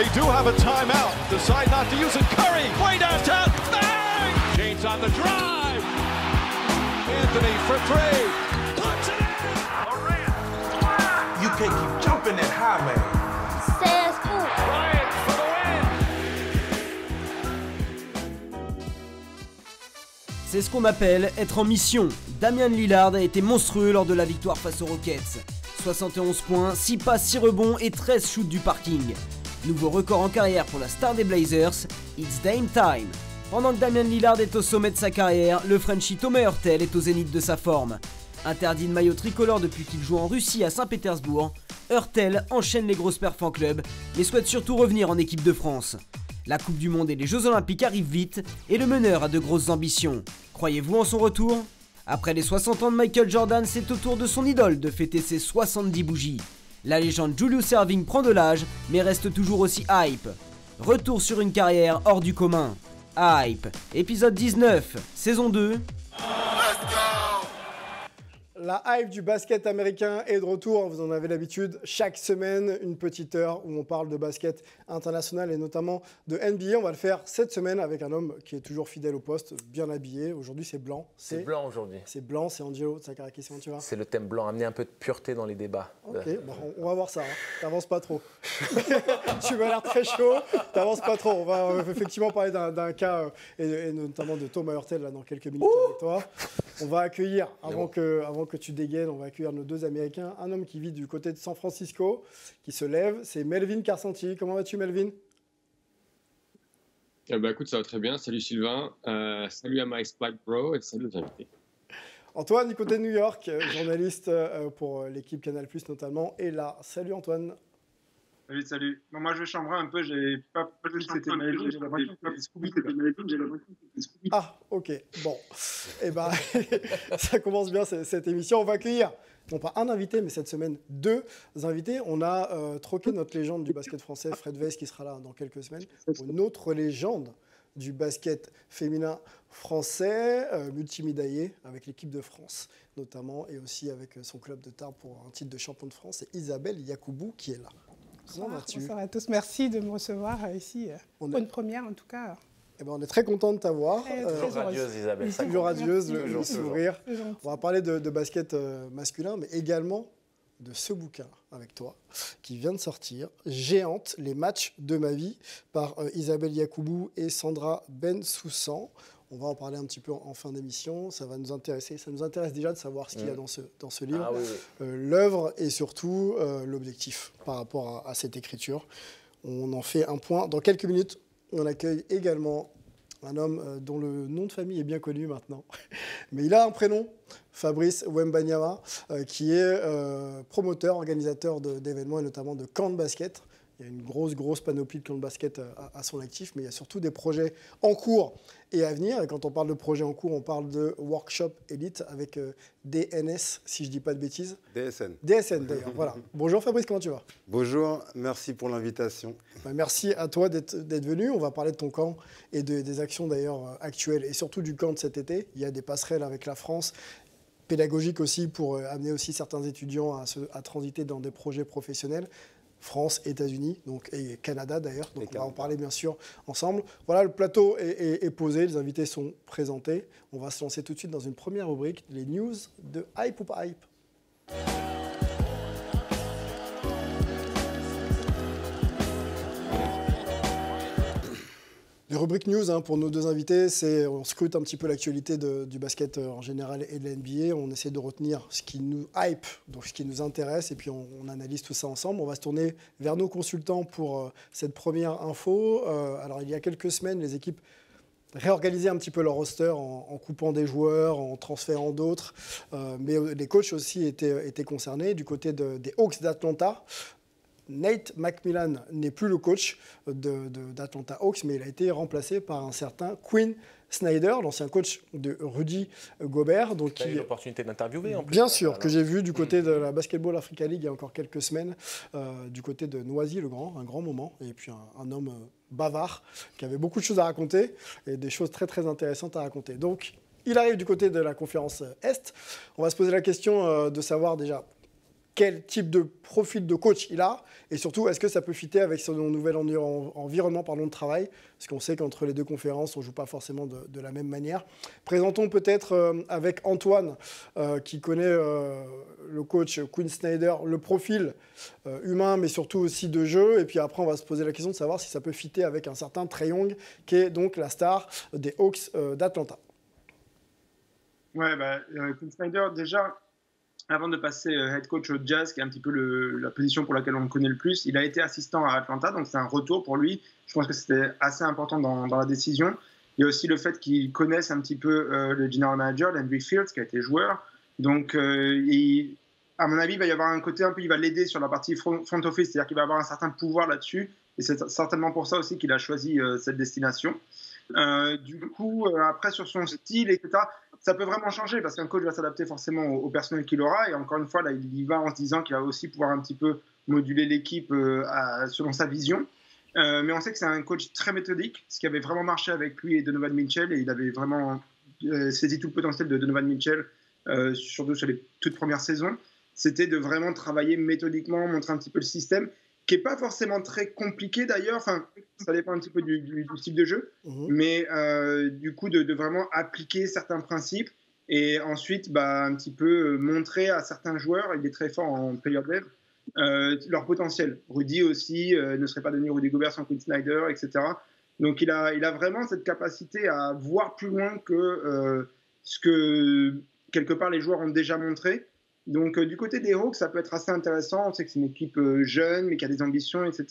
They do have a timeout. Decide not to use it. Curry, way downtown. Bang! James on the drive. Anthony for three. Puts it in. You can't keep jumping that high, man. Bryant for the win. C'est ce qu'on appelle être en mission. Damian Lillard a été monstrueux lors de la victoire face aux Rockets. 71 points, 6 passes, 6 rebonds et 13 shoots du parking. Nouveau record en carrière pour la star des Blazers, it's Dame time. Pendant que Damian Lillard est au sommet de sa carrière, le Frenchie Thomas Hurtel est au zénith de sa forme. Interdit de maillot tricolore depuis qu'il joue en Russie à Saint-Pétersbourg, Hurtel enchaîne les grosses perfs en club, mais souhaite surtout revenir en équipe de France. La Coupe du Monde et les Jeux Olympiques arrivent vite, et le meneur a de grosses ambitions. Croyez-vous en son retour ? Après les 60 ans de Michael Jordan, c'est au tour de son idole de fêter ses 70 bougies. La légende Julius Erving prend de l'âge, mais reste toujours aussi hype. Retour sur une carrière hors du commun. Hype, épisode 19, saison 2. La hype du basket américain est de retour, vous en avez l'habitude, chaque semaine, une petite heure où on parle de basket international et notamment de NBA. On va le faire cette semaine avec un homme qui est toujours fidèle au poste, bien habillé. Aujourd'hui, c'est blanc. C'est blanc aujourd'hui. C'est blanc, c'est Angelo Tsakaraki, comment tu vas ? C'est le thème blanc, amener un peu de pureté dans les débats. Ok, bon, on va voir ça. Hein. T'avances pas trop. Tu m'as l'air très chaud, t'avances pas trop. On va effectivement parler d'un cas, et notamment de Thomas Hurtel là, dans quelques minutes avec toi. On va accueillir, avant que tu dégaines, on va accueillir nos deux Américains. Un homme qui vit du côté de San Francisco, qui se lève, c'est Melvin Carsanti. Comment vas-tu, Melvin ? Écoute, ça va très bien. Salut Sylvain. Salut à Mike Spike Pro et salut aux invités. Antoine, du côté de New York, journaliste pour l'équipe Canal+, notamment, est là. Salut Antoine. Salut. Non, moi, je chambrais un peu. J'ai pas dit que c'était Melvin. J'ai l'impression que c'était Scooby. Ah, ok. Bon. Eh ben, ça commence bien cette émission. On va accueillir, non pas un invité, mais cette semaine, deux invités. On a troqué notre légende du basket français, Fred Weiss, qui sera là dans quelques semaines, pour une autre légende du basket féminin français, multimédaillé avec l'équipe de France, notamment, et aussi avec son club de Tarbes pour un titre de champion de France. C'est Isabelle Yacoubou qui est là. Bonsoir à tous, merci de me recevoir ici, pour une première en tout cas. Eh ben, on est très content de t'avoir. Toujours radieuse Isabelle. Toujours radieuse, le sourire. On va parler de basket masculin, mais également de ce bouquin avec toi, qui vient de sortir, Géante, les matchs de ma vie, par Isabelle Yacoubou et Sandra Bensoussan. On va en parler un petit peu en fin d'émission, ça va nous intéresser. Ça nous intéresse déjà de savoir ce qu'il y a dans ce livre, l'œuvre et surtout l'objectif par rapport à cette écriture. On en fait un point. Dans quelques minutes, on accueille également un homme dont le nom de famille est bien connu maintenant. Mais il a un prénom, Fabrice Wembanyama, qui est promoteur, organisateur d'événements et notamment de camps de basket. Il y a une grosse panoplie de camps de basket à son actif, mais il y a surtout des projets en cours et à venir. Et quand on parle de projets en cours, on parle de Workshop Elite avec DNS, si je ne dis pas de bêtises. DSN. DSN, d'ailleurs, voilà. Bonjour Fabrice, comment tu vas ? Bonjour, merci pour l'invitation. Merci à toi d'être venu. On va parler de ton camp et des actions d'ailleurs actuelles et surtout du camp de cet été. Il y a des passerelles avec la France, pédagogiques aussi pour amener aussi certains étudiants à transiter dans des projets professionnels. France, États-Unis, et Canada d'ailleurs. Donc on va en parler bien sûr ensemble. Voilà, le plateau est posé, les invités sont présentés. On va se lancer tout de suite dans une première rubrique, les news de Hype ou pas Hype. Les rubriques news pour nos deux invités, on scrute un petit peu l'actualité du basket en général et de la NBA. On essaie de retenir ce qui nous hype, donc ce qui nous intéresse, et puis on analyse tout ça ensemble. On va se tourner vers nos consultants pour cette première info. Alors, il y a quelques semaines, les équipes réorganisaient un petit peu leur roster en coupant des joueurs, en transférant d'autres. Mais les coachs aussi étaient concernés. Du côté des Hawks d'Atlanta, Nate McMillan n'est plus le coach d'Atlanta Hawks, mais il a été remplacé par un certain Quinn Snyder, l'ancien coach de Rudy Gobert. Donc tu as eu l'opportunité d'interviewer en plus. Bien sûr, que j'ai vu du côté de la Basketball Africa League il y a encore quelques semaines, du côté de Noisy le Grand, un grand moment, et puis un homme bavard qui avait beaucoup de choses à raconter et des choses très très intéressantes à raconter. Donc il arrive du côté de la conférence Est. On va se poser la question de savoir déjà quel type de profil de coach il a, et surtout, est-ce que ça peut fitter avec son nouvel environnement de travail, parce qu'on sait qu'entre les deux conférences, on ne joue pas forcément de la même manière. Présentons peut-être avec Antoine, qui connaît le coach Quinn Snyder, le profil humain, mais surtout aussi de jeu, et puis après, on va se poser la question de savoir si ça peut fitter avec un certain Trae Young, qui est donc la star des Hawks d'Atlanta. Ouais, Quinn Snyder, déjà, avant de passer head coach au Jazz, qui est un petit peu la position pour laquelle on le connaît le plus, il a été assistant à Atlanta, donc c'est un retour pour lui. Je pense que c'était assez important dans la décision. Il y a aussi le fait qu'il connaisse un petit peu le general manager, Landry Fields, qui a été joueur. Donc, à mon avis, il va y avoir un côté un peu, il va l'aider sur la partie front office, c'est-à-dire qu'il va avoir un certain pouvoir là-dessus. Et c'est certainement pour ça aussi qu'il a choisi cette destination. Du coup, après, sur son style, etc., ça peut vraiment changer parce qu'un coach va s'adapter forcément au personnel qu'il aura. Et encore une fois, là, il y va en se disant qu'il va aussi pouvoir un petit peu moduler l'équipe selon sa vision. Mais on sait que c'est un coach très méthodique, ce qui avait vraiment marché avec lui et Donovan Mitchell. Et il avait vraiment saisi tout le potentiel de Donovan Mitchell, surtout sur les toutes premières saisons. C'était de vraiment travailler méthodiquement, montrer un petit peu le système, qui n'est pas forcément très compliqué d'ailleurs, enfin, ça dépend un petit peu du type de jeu, mais du coup de vraiment appliquer certains principes et ensuite un petit peu montrer à certains joueurs, il est très fort en player dev, leur potentiel. Rudy aussi ne serait pas devenu Rudy Gobert sans Quinn Snyder, etc. Donc il a vraiment cette capacité à voir plus loin que ce que quelque part les joueurs ont déjà montré. Donc, du côté des Hawks, ça peut être assez intéressant. On sait que c'est une équipe jeune, mais qui a des ambitions, etc.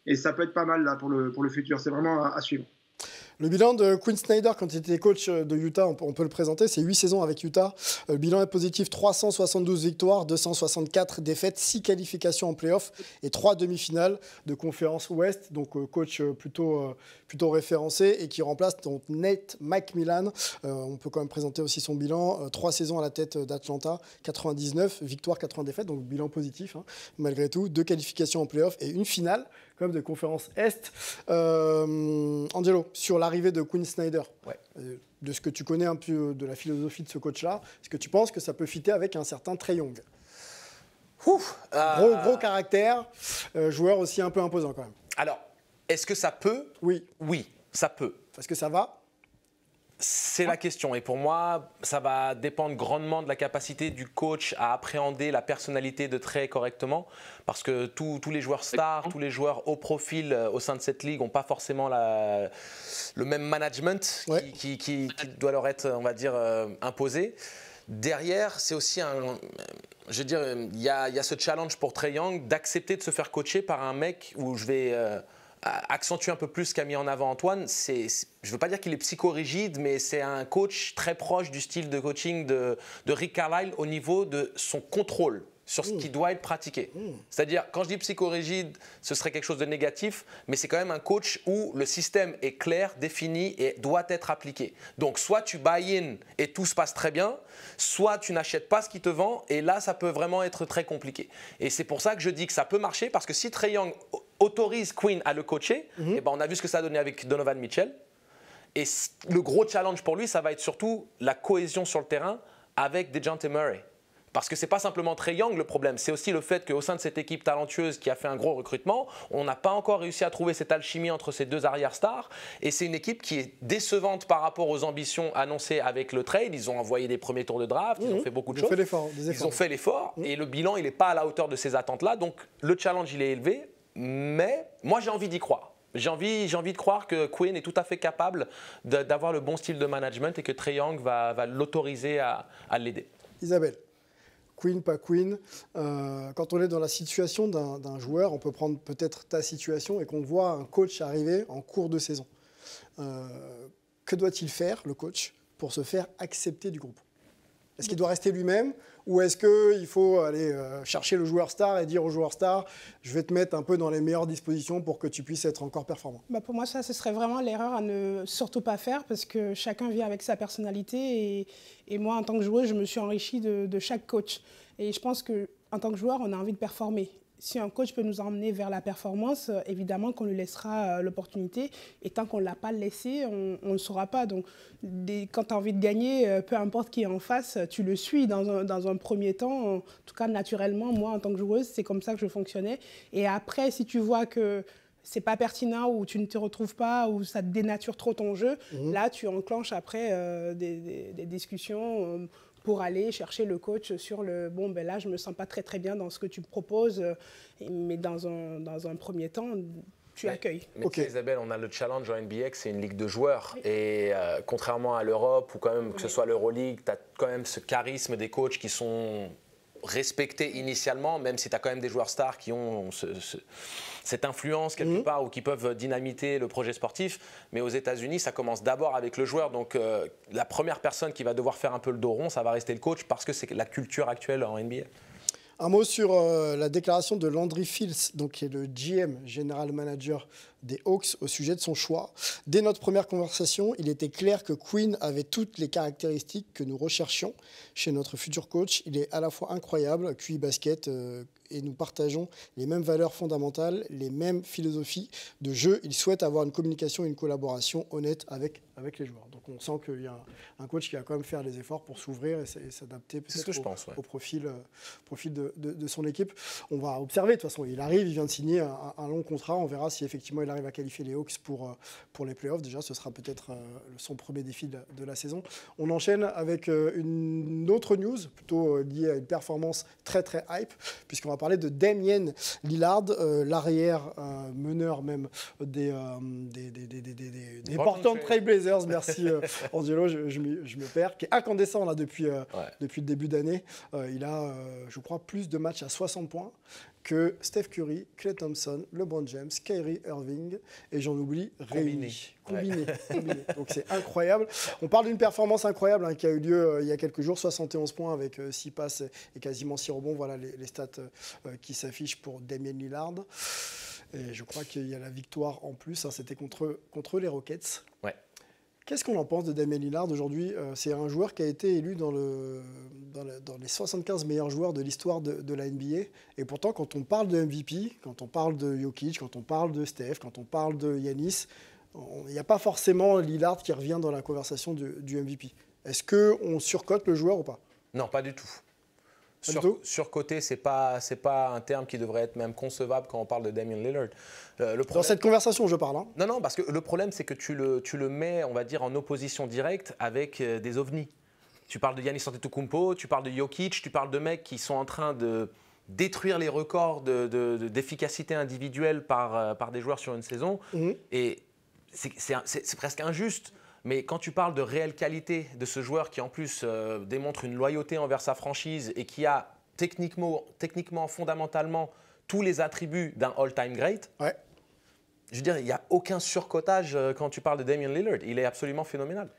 Et ça peut être pas mal là, pour le futur. C'est vraiment à suivre. Le bilan de Quinn Snyder, quand il était coach de Utah, on peut le présenter, c'est 8 saisons avec Utah. Le bilan est positif, 372 victoires, 264 défaites, 6 qualifications en play-off et 3 demi-finales de conférence Ouest. Donc coach plutôt référencé et qui remplace donc Nate McMillan. On peut quand même présenter aussi son bilan. 3 saisons à la tête d'Atlanta, 99 victoires, 80 défaites, donc bilan positif malgré tout. 2 qualifications en play-off et une finale comme de conférence Est. Angelo, sur l'arrivée de Quinn Snyder, de ce que tu connais un peu de la philosophie de ce coach-là, est-ce que tu penses que ça peut fitter avec un certain Trae Young? Gros caractère, joueur aussi un peu imposant quand même. Alors, est-ce que ça peut? Oui. Oui, ça peut. Est-ce que ça va? C'est la question. Et pour moi, ça va dépendre grandement de la capacité du coach à appréhender la personnalité de Trae correctement. Parce que tous les joueurs stars, tous les joueurs haut profil au sein de cette ligue n'ont pas forcément le même management qui doit leur être, on va dire, imposé. Derrière, c'est aussi je veux dire, il y a ce challenge pour Trae Young d'accepter de se faire coacher par un mec où je vais accentuer un peu plus ce qu'a mis en avant Antoine. Je ne veux pas dire qu'il est psychorigide, mais c'est un coach très proche du style de coaching de Rick Carlisle au niveau de son contrôle sur ce qui doit être pratiqué. C'est-à-dire, quand je dis psychorigide, ce serait quelque chose de négatif, mais c'est quand même un coach où le système est clair, défini et doit être appliqué. Donc, soit tu buy-in et tout se passe très bien, soit tu n'achètes pas ce qu'il te vend, et là, ça peut vraiment être très compliqué. Et c'est pour ça que je dis que ça peut marcher, parce que si Trae Young autorise Quinn à le coacher, et on a vu ce que ça a donné avec Donovan Mitchell. Et le gros challenge pour lui, ça va être surtout la cohésion sur le terrain avec DeJounte Murray. Parce que ce n'est pas simplement Trae Young le problème, c'est aussi le fait qu'au sein de cette équipe talentueuse qui a fait un gros recrutement, on n'a pas encore réussi à trouver cette alchimie entre ces deux arrière-stars. Et c'est une équipe qui est décevante par rapport aux ambitions annoncées avec le trade. Ils ont envoyé des premiers tours de draft, ils ont fait beaucoup de choses. Ils ont fait l'effort et le bilan, il n'est pas à la hauteur de ces attentes-là. Donc le challenge, il est élevé, mais moi j'ai envie d'y croire. J'ai envie de croire que Quinn est tout à fait capable d'avoir le bon style de management et que Trae Young va l'autoriser à l'aider. Isabelle, Quinn, pas Quinn, quand on est dans la situation d'un joueur, on peut prendre peut-être ta situation et qu'on voit un coach arriver en cours de saison. Que doit-il faire, le coach, pour se faire accepter du groupe? Est-ce qu'il doit rester lui-même ou est-ce qu'il faut aller chercher le joueur star et dire au joueur star « je vais te mettre un peu dans les meilleures dispositions pour que tu puisses être encore performant » Pour moi, ça, ce serait vraiment l'erreur à ne surtout pas faire parce que chacun vient avec sa personnalité et moi, en tant que joueuse, je me suis enrichie de chaque coach. Et je pense qu'en tant que joueur, on a envie de performer. si un coach peut nous emmener vers la performance, évidemment qu'on lui laissera l'opportunité. Et tant qu'on ne l'a pas laissé, on ne le saura pas. Donc, quand tu as envie de gagner, peu importe qui est en face, tu le suis dans un premier temps. En tout cas, naturellement, moi, en tant que joueuse, c'est comme ça que je fonctionnais. Et après, si tu vois que c'est pas pertinent ou tu ne te retrouves pas ou ça dénature trop ton jeu, là, tu enclenches après des discussions pour aller chercher le coach sur le « bon, ben là, je me sens pas très bien dans ce que tu me proposes, mais dans un premier temps, tu accueilles. » Mais tu sais, Isabelle, on a le challenge en NBA, c'est une ligue de joueurs. Oui. Et contrairement à l'Europe, ou quand même que ce soit l'Euroleague, tu as quand même ce charisme des coachs qui sont respectés initialement, même si tu as quand même des joueurs stars qui ont cette influence quelque part ou qui peuvent dynamiter le projet sportif. Mais aux États-Unis, ça commence d'abord avec le joueur. Donc la première personne qui va devoir faire un peu le dos rond, ça va rester le coach parce que c'est la culture actuelle en NBA. Un mot sur la déclaration de Landry Fields, donc, qui est le GM, General Manager des Hawks, au sujet de son choix. Dès notre première conversation, il était clair que Quinn avait toutes les caractéristiques que nous recherchions chez notre futur coach. Il est à la fois incroyable, QI basket, et nous partageons les mêmes valeurs fondamentales, les mêmes philosophies de jeu. Il souhaite avoir une communication et une collaboration honnête avec les joueurs. Donc on sent qu'il y a un coach qui va quand même faire les efforts pour s'ouvrir et s'adapter peut-être au profil de son équipe. On va observer, de toute façon, il arrive, il vient de signer un long contrat. On verra si effectivement il arrive à qualifier les Hawks pour les playoffs. Déjà, ce sera peut-être son premier défi de la saison. On enchaîne avec une autre news, plutôt liée à une performance très très hype, puisqu'on va parler de Damian Lillard, l'arrière meneur même des Portland Trail Blazers. Merci Angelo, je me perds, qui est incandescent là depuis le début d'année. Il a, je crois, plus de matchs à 60 points que Steph Curry, Klay Thompson, LeBron James, Kyrie Irving et j'en oublie, réunis. Combiné. Donc c'est incroyable. On parle d'une performance incroyable qui a eu lieu il y a quelques jours, 71 points avec 6 passes et quasiment 6 rebonds. Voilà les stats qui s'affichent pour Damian Lillard. Et je crois qu'il y a la victoire en plus, c'était contre les Rockets. Ouais. Qu'est-ce qu'on en pense de Damian Lillard aujourd'hui? C'est un joueur qui a été élu dans les 75 meilleurs joueurs de l'histoire de la NBA. Et pourtant, quand on parle de MVP, quand on parle de Jokic, quand on parle de Steph, quand on parle de Giannis, il n'y a pas forcément Lillard qui revient dans la conversation du MVP. Est-ce qu'on surcote le joueur ou pas? Non, pas du tout. Surcoté, c'est pas un terme qui devrait être même concevable quand on parle de Damian Lillard. Dans cette conversation, je parle. Non, parce que le problème, c'est que tu le mets, on va dire, en opposition directe avec des ovnis. Tu parles de Giannis Antetokounmpo, tu parles de Jokic, tu parles de mecs qui sont en train de détruire les records d'efficacité individuelle par des joueurs sur une saison. Et c'est presque injuste. Mais quand tu parles de réelle qualité de ce joueur qui en plus démontre une loyauté envers sa franchise et qui a techniquement, fondamentalement, tous les attributs d'un all-time great, je veux dire, il n'y a aucun surcotage quand tu parles de Damian Lillard. Il est absolument phénoménal.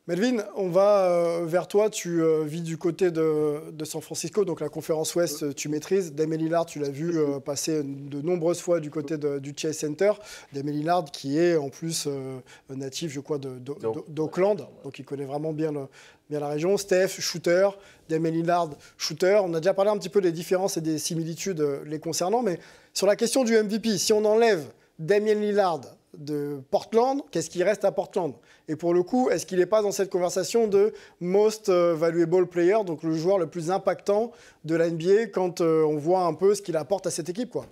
Melvin, on va vers toi. Tu vis du côté de San Francisco, donc la conférence Ouest, tu maîtrises. Damian Lillard, tu l'as vu passer de nombreuses fois du côté du Chase Center. Damian Lillard qui est en plus natif, je crois, d'Oakland, donc il connaît vraiment bien la région. Steph, shooter. Damian Lillard, shooter. On a déjà parlé un petit peu des différences et des similitudes les concernant, mais sur la question du MVP, si on enlève Damian Lillard de Portland, qu'est-ce qui reste à Portland? Et pour le coup, est-ce qu'il n'est pas dans cette conversation de Most Valuable Player, donc le joueur le plus impactant de la NBA quand on voit un peu ce qu'il apporte à cette équipe, quoi?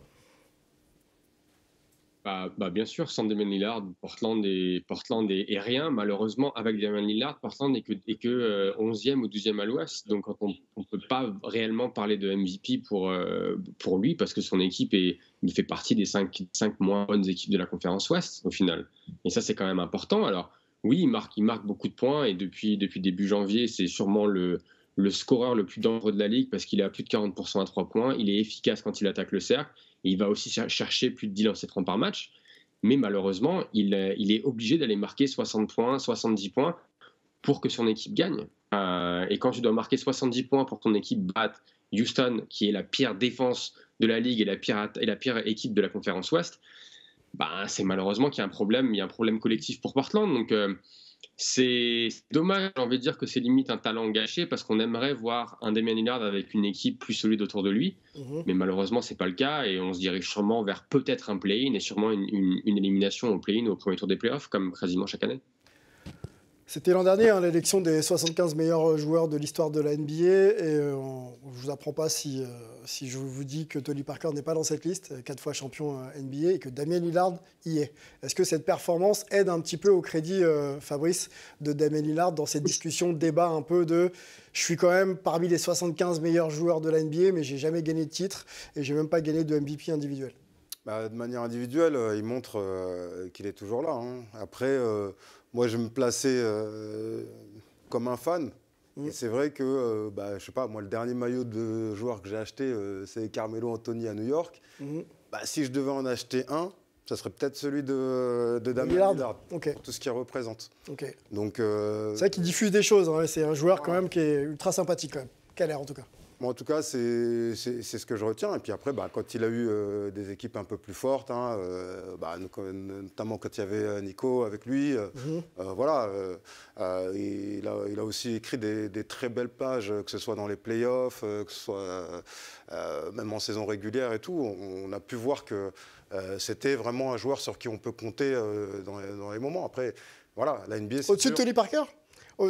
Bien sûr, sans Damian Lillard, Portland est rien. Malheureusement, avec Damian Lillard, Portland n'est que 11e ou 12e à l'Ouest. Donc, on ne peut pas réellement parler de MVP pour lui parce que son équipe il fait partie des 5 moins bonnes équipes de la conférence Ouest au final. Et ça, c'est quand même important. Alors, oui, il marque beaucoup de points et depuis début janvier, c'est sûrement le scoreur le plus dangereux de la ligue parce qu'il est à plus de 40% à 3 points. Il est efficace quand il attaque le cercle. Et il va aussi chercher plus de 10 lancers francs par match. Mais malheureusement, il est obligé d'aller marquer 60 points, 70 points pour que son équipe gagne. Et quand tu dois marquer 70 points pour que ton équipe batte Houston, qui est la pire défense de la ligue et la pire équipe de la conférence Ouest, c'est malheureusement qu'il y a un problème. Il y a un problème collectif pour Portland. Donc, C'est dommage, j'ai envie de dire que c'est limite un talent gâché parce qu'on aimerait voir un Damian Lillard avec une équipe plus solide autour de lui. Mais malheureusement, c'est pas le cas et on se dirige sûrement vers peut-être un play-in et sûrement une élimination au play-in ou au premier tour des playoffs, comme quasiment chaque année. C'était l'an dernier, hein, l'élection des 75 meilleurs joueurs de l'histoire de la NBA. Et je ne vous apprends pas si je vous dis que Tony Parker n'est pas dans cette liste, 4 fois champion NBA, et que Damian Lillard y est. Est-ce que cette performance aide un petit peu au crédit, Fabrice, de Damian Lillard dans cette discussion, débat un peu de « je suis quand même parmi les 75 meilleurs joueurs de la NBA, mais je n'ai jamais gagné de titre et je n'ai même pas gagné de MVP individuel ». De manière individuelle, il montre qu'il est toujours là. Hein. Après, moi, je me plaçais comme un fan. Et c'est vrai que, je sais pas, moi, le dernier maillot de joueur que j'ai acheté, c'est Carmelo Anthony à New York. Si je devais en acheter un, ça serait peut-être celui de Damian Lillard. Okay. Tout ce qu'il représente. Okay. Donc, c'est vrai qu'il diffuse des choses. Hein. C'est un joueur quand même qui est ultra sympathique, quand même. Qu'a l'air, en tout cas. Bon, en tout cas, c'est ce que je retiens. Et puis après, quand il a eu des équipes un peu plus fortes, hein, notamment quand il y avait Nico avec lui, il a aussi écrit des très belles pages, que ce soit dans les playoffs, que ce soit même en saison régulière et tout. On a pu voir que c'était vraiment un joueur sur qui on peut compter dans les moments. Après, voilà, la NBA, c'est au-dessus de Tony Parker?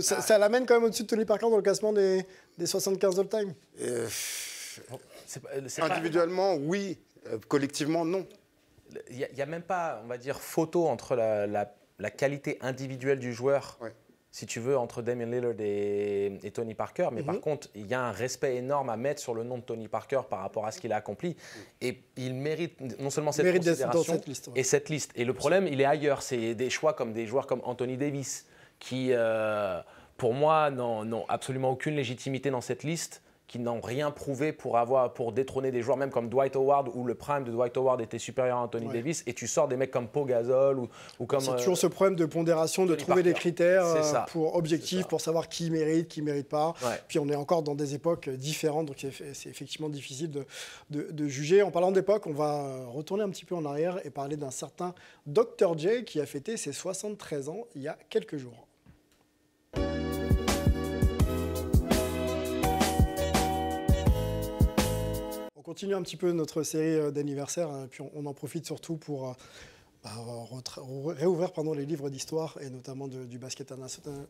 Ça l'amène quand même au-dessus de Tony Parker dans le classement des 75 all-time. Individuellement, oui. Collectivement, non. Il n'y a même pas, on va dire, photo entre la qualité individuelle du joueur, si tu veux, entre Damian Lillard et Tony Parker. Mais par contre, il y a un respect énorme à mettre sur le nom de Tony Parker par rapport à ce qu'il a accompli. Et il mérite non seulement cette considération cette liste, et cette liste. Et le problème, il est ailleurs. C'est des choix comme des joueurs comme Anthony Davis, qui, pour moi, n'ont absolument aucune légitimité dans cette liste, qui n'ont rien prouvé pour détrôner des joueurs, même comme Dwight Howard, où le prime de Dwight Howard était supérieur à Anthony Davis, et tu sors des mecs comme Pau Gasol ou comme... C'est toujours ce problème de pondération, de trouver des critères pour objectifs, pour savoir qui mérite pas. Puis on est encore dans des époques différentes, donc c'est effectivement difficile de juger. En parlant d'époque, on va retourner un petit peu en arrière et parler d'un certain Dr. J qui a fêté ses 73 ans il y a quelques jours. On continue un petit peu notre série d'anniversaires, et puis on en profite surtout pour réouvrir les livres d'histoire, et notamment du basket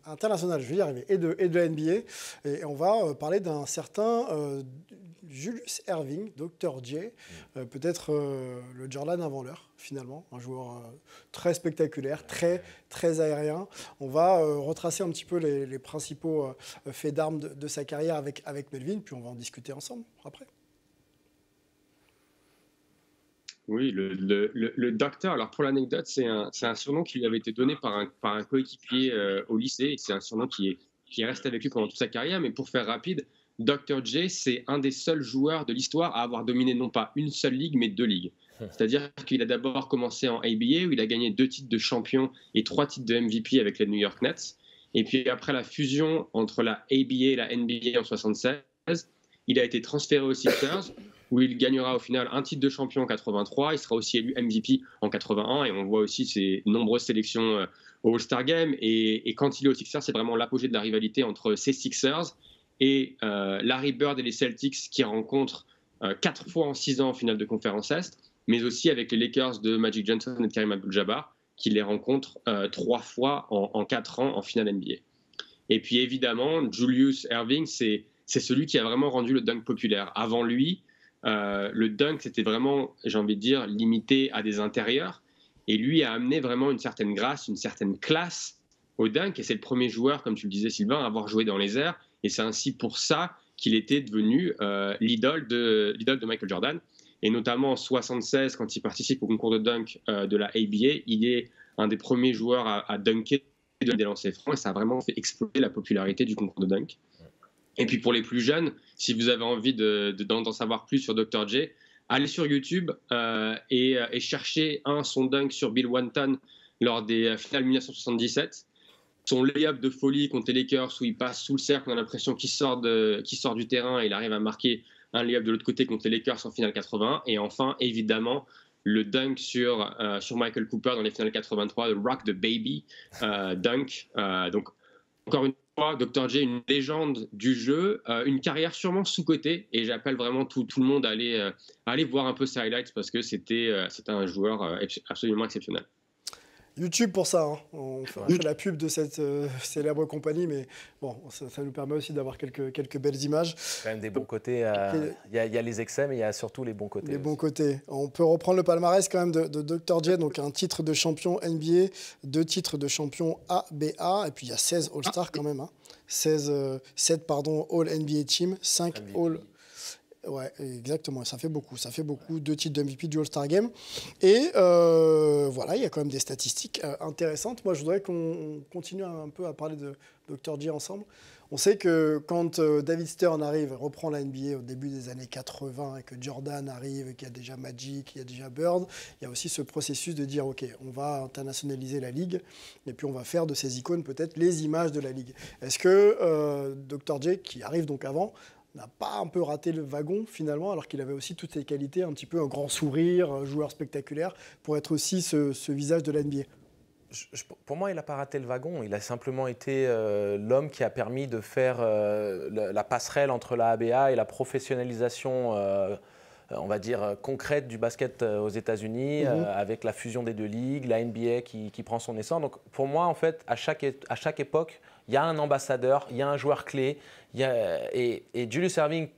international, je vais y arriver, et de la NBA. Et on va parler d'un certain Julius Erving, Dr. J, peut-être le Jordan avant l'heure, finalement, un joueur très spectaculaire, très aérien. On va retracer un petit peu les principaux faits d'armes de sa carrière avec Melvin, puis on va en discuter ensemble après. Oui, le docteur, alors pour l'anecdote, c'est un surnom qui lui avait été donné par un coéquipier au lycée. C'est un surnom qui est resté avec lui pendant toute sa carrière. Mais pour faire rapide, Dr. J, c'est un des seuls joueurs de l'histoire à avoir dominé non pas une seule ligue, mais 2 ligues. C'est-à-dire qu'il a d'abord commencé en ABA, où il a gagné 2 titres de champion et 3 titres de MVP avec les New York Nets. Et puis après la fusion entre la ABA et la NBA en 1976, il a été transféré aux Sixers, où il gagnera au final un titre de champion en 83. Il sera aussi élu MVP en 81. Et on voit aussi ses nombreuses sélections au All-Star Game. Et quand il est aux Sixers, c'est vraiment l'apogée de la rivalité entre ces Sixers et Larry Bird et les Celtics, qui rencontrent 4 fois en 6 ans en finale de conférence Est, mais aussi avec les Lakers de Magic Johnson et de Kareem Abdul-Jabbar, qui les rencontrent 3 fois en 4 ans en finale NBA. Et puis évidemment, Julius Erving, c'est celui qui a vraiment rendu le dunk populaire. Avant lui, le dunk, c'était vraiment, j'ai envie de dire, limité à des intérieurs. Et lui a amené vraiment une certaine grâce, une certaine classe au dunk. Et c'est le premier joueur, comme tu le disais, Sylvain, à avoir joué dans les airs. Et c'est ainsi pour ça qu'il était devenu l'idole de Michael Jordan. Et notamment en 1976, quand il participe au concours de dunk de la ABA, il est un des premiers joueurs à dunker des lancers francs. Et ça a vraiment fait exploser la popularité du concours de dunk. Et puis pour les plus jeunes, si vous avez envie d'en savoir plus sur Dr. J, allez sur YouTube et cherchez son dunk sur Bill Walton lors des finales 1977. Son lay-up de folie contre les Lakers où il passe sous le cercle, on a l'impression qu'il sort du terrain et il arrive à marquer un lay-up de l'autre côté contre les Lakers en finale 81. Et enfin, évidemment, le dunk sur Michael Cooper dans les finales 83, le Rock the Baby dunk. Donc, encore une fois, Dr. J, une légende du jeu, une carrière sûrement sous-cotée, et j'appelle vraiment tout le monde à aller voir un peu ses highlights parce que c'était un joueur absolument exceptionnel. YouTube pour ça, hein. On fait la pub de cette célèbre compagnie, mais bon, ça nous permet aussi d'avoir quelques belles images. Quand même des bons côtés, il y a les excès, mais il y a surtout les bons côtés. Les bons côtés. On peut reprendre le palmarès quand même de Dr. J, donc un titre de champion NBA, 2 titres de champion ABA, et puis il y a 16 All-Stars quand même, hein. 7 All-NBA Team, 5 All... Ouais, exactement, ça fait beaucoup. 2 titres de MVP du All-Star Game. Et voilà, il y a quand même des statistiques intéressantes. Moi, je voudrais qu'on continue un peu à parler de Dr. J ensemble. On sait que quand David Stern reprend la NBA au début des années 80 et que Jordan arrive, et qu'il y a déjà Magic, qu'il y a déjà Bird, il y a aussi ce processus de dire, OK, on va internationaliser la Ligue et puis on va faire de ces icônes peut-être les images de la Ligue. Est-ce que Dr. J, qui arrive donc avant, n'a pas un peu raté le wagon finalement, alors qu'il avait aussi toutes ses qualités, un petit peu un grand sourire, un joueur spectaculaire, pour être aussi ce visage de la NBA? Pour moi, il n'a pas raté le wagon. Il a simplement été l'homme qui a permis de faire la passerelle entre la ABA et la professionnalisation, on va dire, concrète du basket aux États-Unis, avec la fusion des 2 ligues, la NBA qui prend son essor. Donc pour moi, en fait, à chaque époque, il y a un ambassadeur, il y a un joueur clé. Et Julius Erving,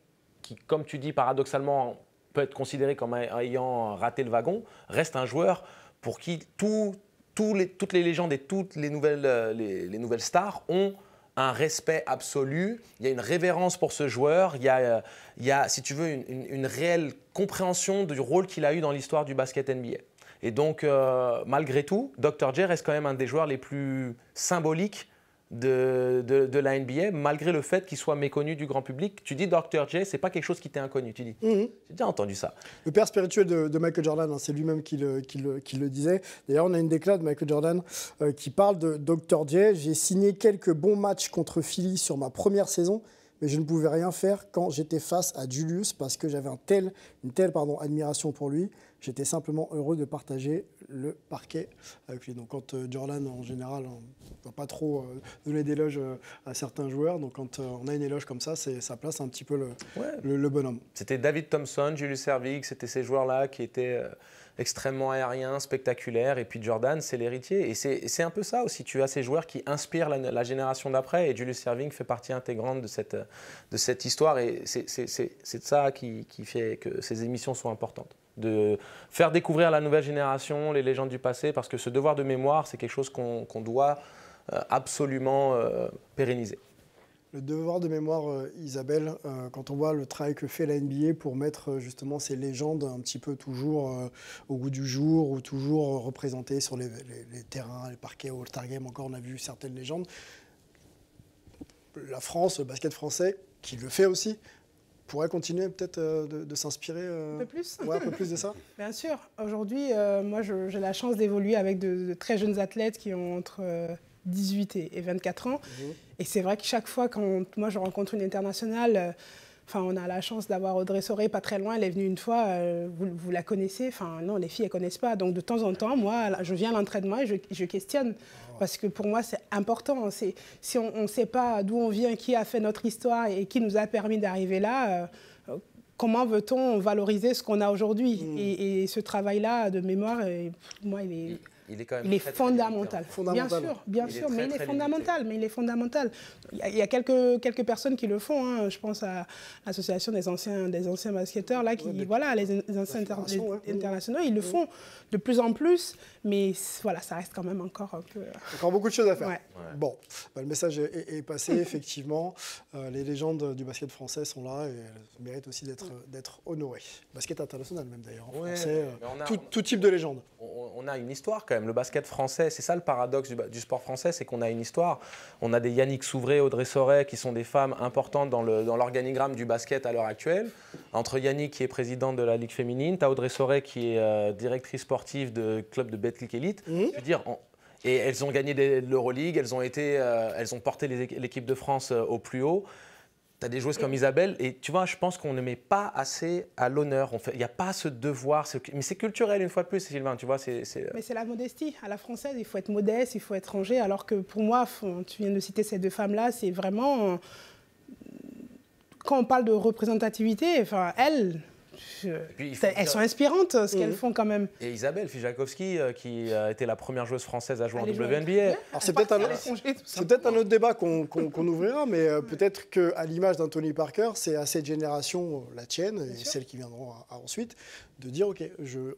qui, comme tu dis, paradoxalement, peut être considéré comme ayant raté le wagon, reste un joueur pour qui toutes les légendes et toutes les nouvelles stars ont un respect absolu. Il y a une révérence pour ce joueur. Il y a si tu veux, une réelle compréhension du rôle qu'il a eu dans l'histoire du basket NBA. Et donc, malgré tout, Dr. J reste quand même un des joueurs les plus symboliques de la NBA, malgré le fait qu'il soit méconnu du grand public. Tu dis Dr. J, c'est pas quelque chose qui t'est inconnu. Tu dis, j'ai déjà entendu ça. Le père spirituel de Michael Jordan, hein, c'est lui-même qui le disait. D'ailleurs, on a une déclaration de Michael Jordan qui parle de Dr. J. J'ai signé quelques bons matchs contre Philly sur ma première saison, mais je ne pouvais rien faire quand j'étais face à Julius parce que j'avais une telle admiration pour lui. J'étais simplement heureux de partager le parquet avec lui. Donc quand Jordan, en général, on ne va pas trop donner d'éloges à certains joueurs. Donc quand on a une éloge comme ça, ça place un petit peu le bonhomme. C'était David Thompson, Julius Erving, c'était ces joueurs-là qui étaient extrêmement aériens, spectaculaires. Et puis Jordan, c'est l'héritier. Et c'est un peu ça aussi. Tu as ces joueurs qui inspirent la génération d'après. Et Julius Erving fait partie intégrante de cette histoire. Et c'est ça qui fait que ces émissions sont importantes. De faire découvrir la nouvelle génération les légendes du passé, parce que ce devoir de mémoire, c'est quelque chose qu'on doit absolument pérenniser. Le devoir de mémoire, Isabelle, quand on voit le travail que fait la NBA pour mettre justement ces légendes un petit peu toujours au goût du jour, ou toujours représentées sur les terrains, les parquets, au All-Star Game, encore on a vu certaines légendes. La France, le basket français, qui le fait aussi, pourrait continuer peut-être de s'inspirer un peu plus. Ouais, un peu plus de ça. Bien sûr. Aujourd'hui, moi, j'ai la chance d'évoluer avec de très jeunes athlètes qui ont entre 18 et 24 ans. Et c'est vrai que chaque fois, quand moi, je rencontre une internationale, on a la chance d'avoir Audrey Sorey pas très loin. Elle est venue une fois, vous la connaissez. Non, les filles, elles ne connaissent pas. Donc, de temps en temps, moi, je viens à l'entraînement et je questionne. Parce que pour moi, c'est important. Si on ne sait pas d'où on vient, qui a fait notre histoire et qui nous a permis d'arriver là, comment veut-on valoriser ce qu'on a aujourd'hui? Et ce travail-là de mémoire, pour moi, il est fondamental. Bien sûr, mais il est fondamental. Il y a quelques personnes qui le font. Hein. Je pense à l'association des anciens basketteurs, là, les anciens internationaux, ils le font de plus en plus, mais voilà, ça reste quand même encore un peu... Encore beaucoup de choses à faire. Ouais. Bon, le message est passé, effectivement. Les légendes du basket français sont là et elles méritent aussi d'être honorées. Basket international même d'ailleurs, en français, tout type de légende. On a une histoire quand même. Le basket français, c'est ça le paradoxe du sport français, c'est qu'on a une histoire. On a des Yannick Souvray, Audrey Sorey, qui sont des femmes importantes dans l'organigramme du basket à l'heure actuelle. Entre Yannick, qui est présidente de la Ligue féminine, tu as Audrey Sorey, qui est directrice sportive de club de Betclic Elite. Je veux dire, et elles ont gagné l'Euroleague, elles ont porté l'équipe de France au plus haut. tu as des joueuses comme Isabelle, et tu vois, je pense qu'on ne met pas assez à l'honneur. Il n'y a pas ce devoir, mais c'est culturel une fois de plus, Sylvain, tu vois. Mais c'est la modestie. À la française, il faut être modeste, il faut être rangé, alors que pour moi, tu viens de citer ces deux femmes-là, c'est vraiment... Quand on parle de représentativité, enfin, elles sont inspirantes, ce qu'elles font quand même. Et Isabelle Fijakowski, qui a été la première joueuse française à jouer en WNBA. C'est peut-être un autre débat qu'on ouvrira, mais peut-être qu'à l'image d'Anthony Parker, c'est à cette génération, la tienne et celles qui viendront ensuite, de dire ok,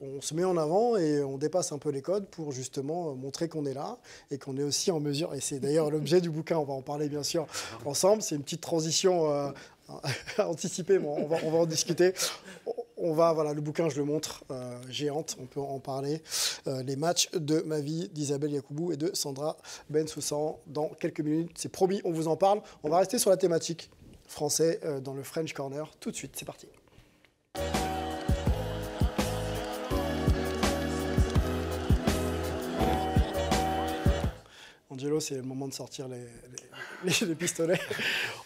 on se met en avant et on dépasse un peu les codes pour justement montrer qu'on est là et qu'on est aussi en mesure, et c'est d'ailleurs l'objet du bouquin, on va en parler bien sûr ensemble, c'est une petite transition anticipée, mais on va en discuter. Voilà, le bouquin, je le montre, Géante, on peut en parler. Les matchs de ma vie d'Isabelle Yacoubou et de Sandra Bensoussan dans quelques minutes. C'est promis, on vous en parle. On va rester sur la thématique français dans le French Corner tout de suite. C'est parti. Angelo, c'est le moment de sortir les pistolets.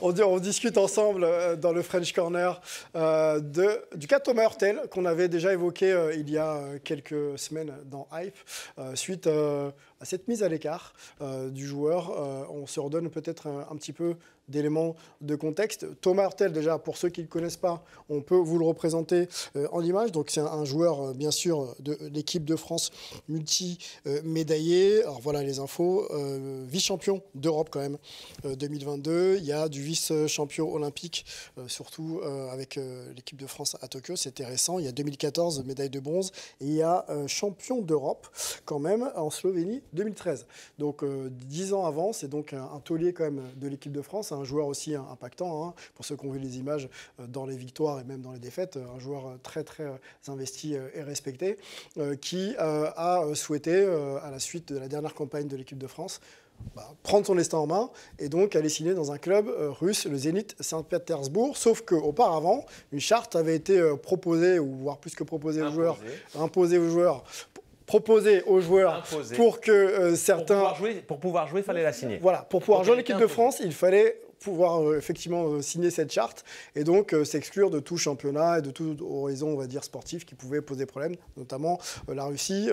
On discute ensemble dans le French Corner du cas Thomas Hurtel qu'on avait déjà évoqué il y a quelques semaines dans Hype. Suite à cette mise à l'écart du joueur, on se redonne peut-être un petit peu d'éléments de contexte. Thomas Hurtel, déjà, pour ceux qui ne le connaissent pas, on peut vous le représenter en image. Donc, c'est un joueur, bien sûr, de l'équipe de France multi-médaillé. Alors, voilà les infos. Vice-champion d'Europe, quand même, 2022. Il y a du vice-champion olympique, surtout avec l'équipe de France à Tokyo. C'était récent. Il y a 2014, médaille de bronze. Et il y a champion d'Europe, quand même, en Slovénie, 2013. Donc, 10 ans avant, c'est donc un taulier, quand même, de l'équipe de France. Un joueur aussi impactant, hein, pour ceux qui ont vu les images dans les victoires et même dans les défaites, un joueur très très investi et respecté, qui a souhaité, à la suite de la dernière campagne de l'équipe de France, prendre son destin en main et donc aller signer dans un club russe, le Zénith Saint-Pétersbourg, sauf qu'auparavant, une charte avait été proposée, ou voire plus que proposée aux joueurs, imposée aux joueurs, proposer aux joueurs pour que certains... Pour pouvoir jouer, il fallait la signer. Voilà, pour pouvoir jouer l'équipe de France, il fallait pouvoir effectivement signer cette charte et donc s'exclure de tout championnat et de tout horizon, on va dire, sportif qui pouvait poser problème, notamment la Russie.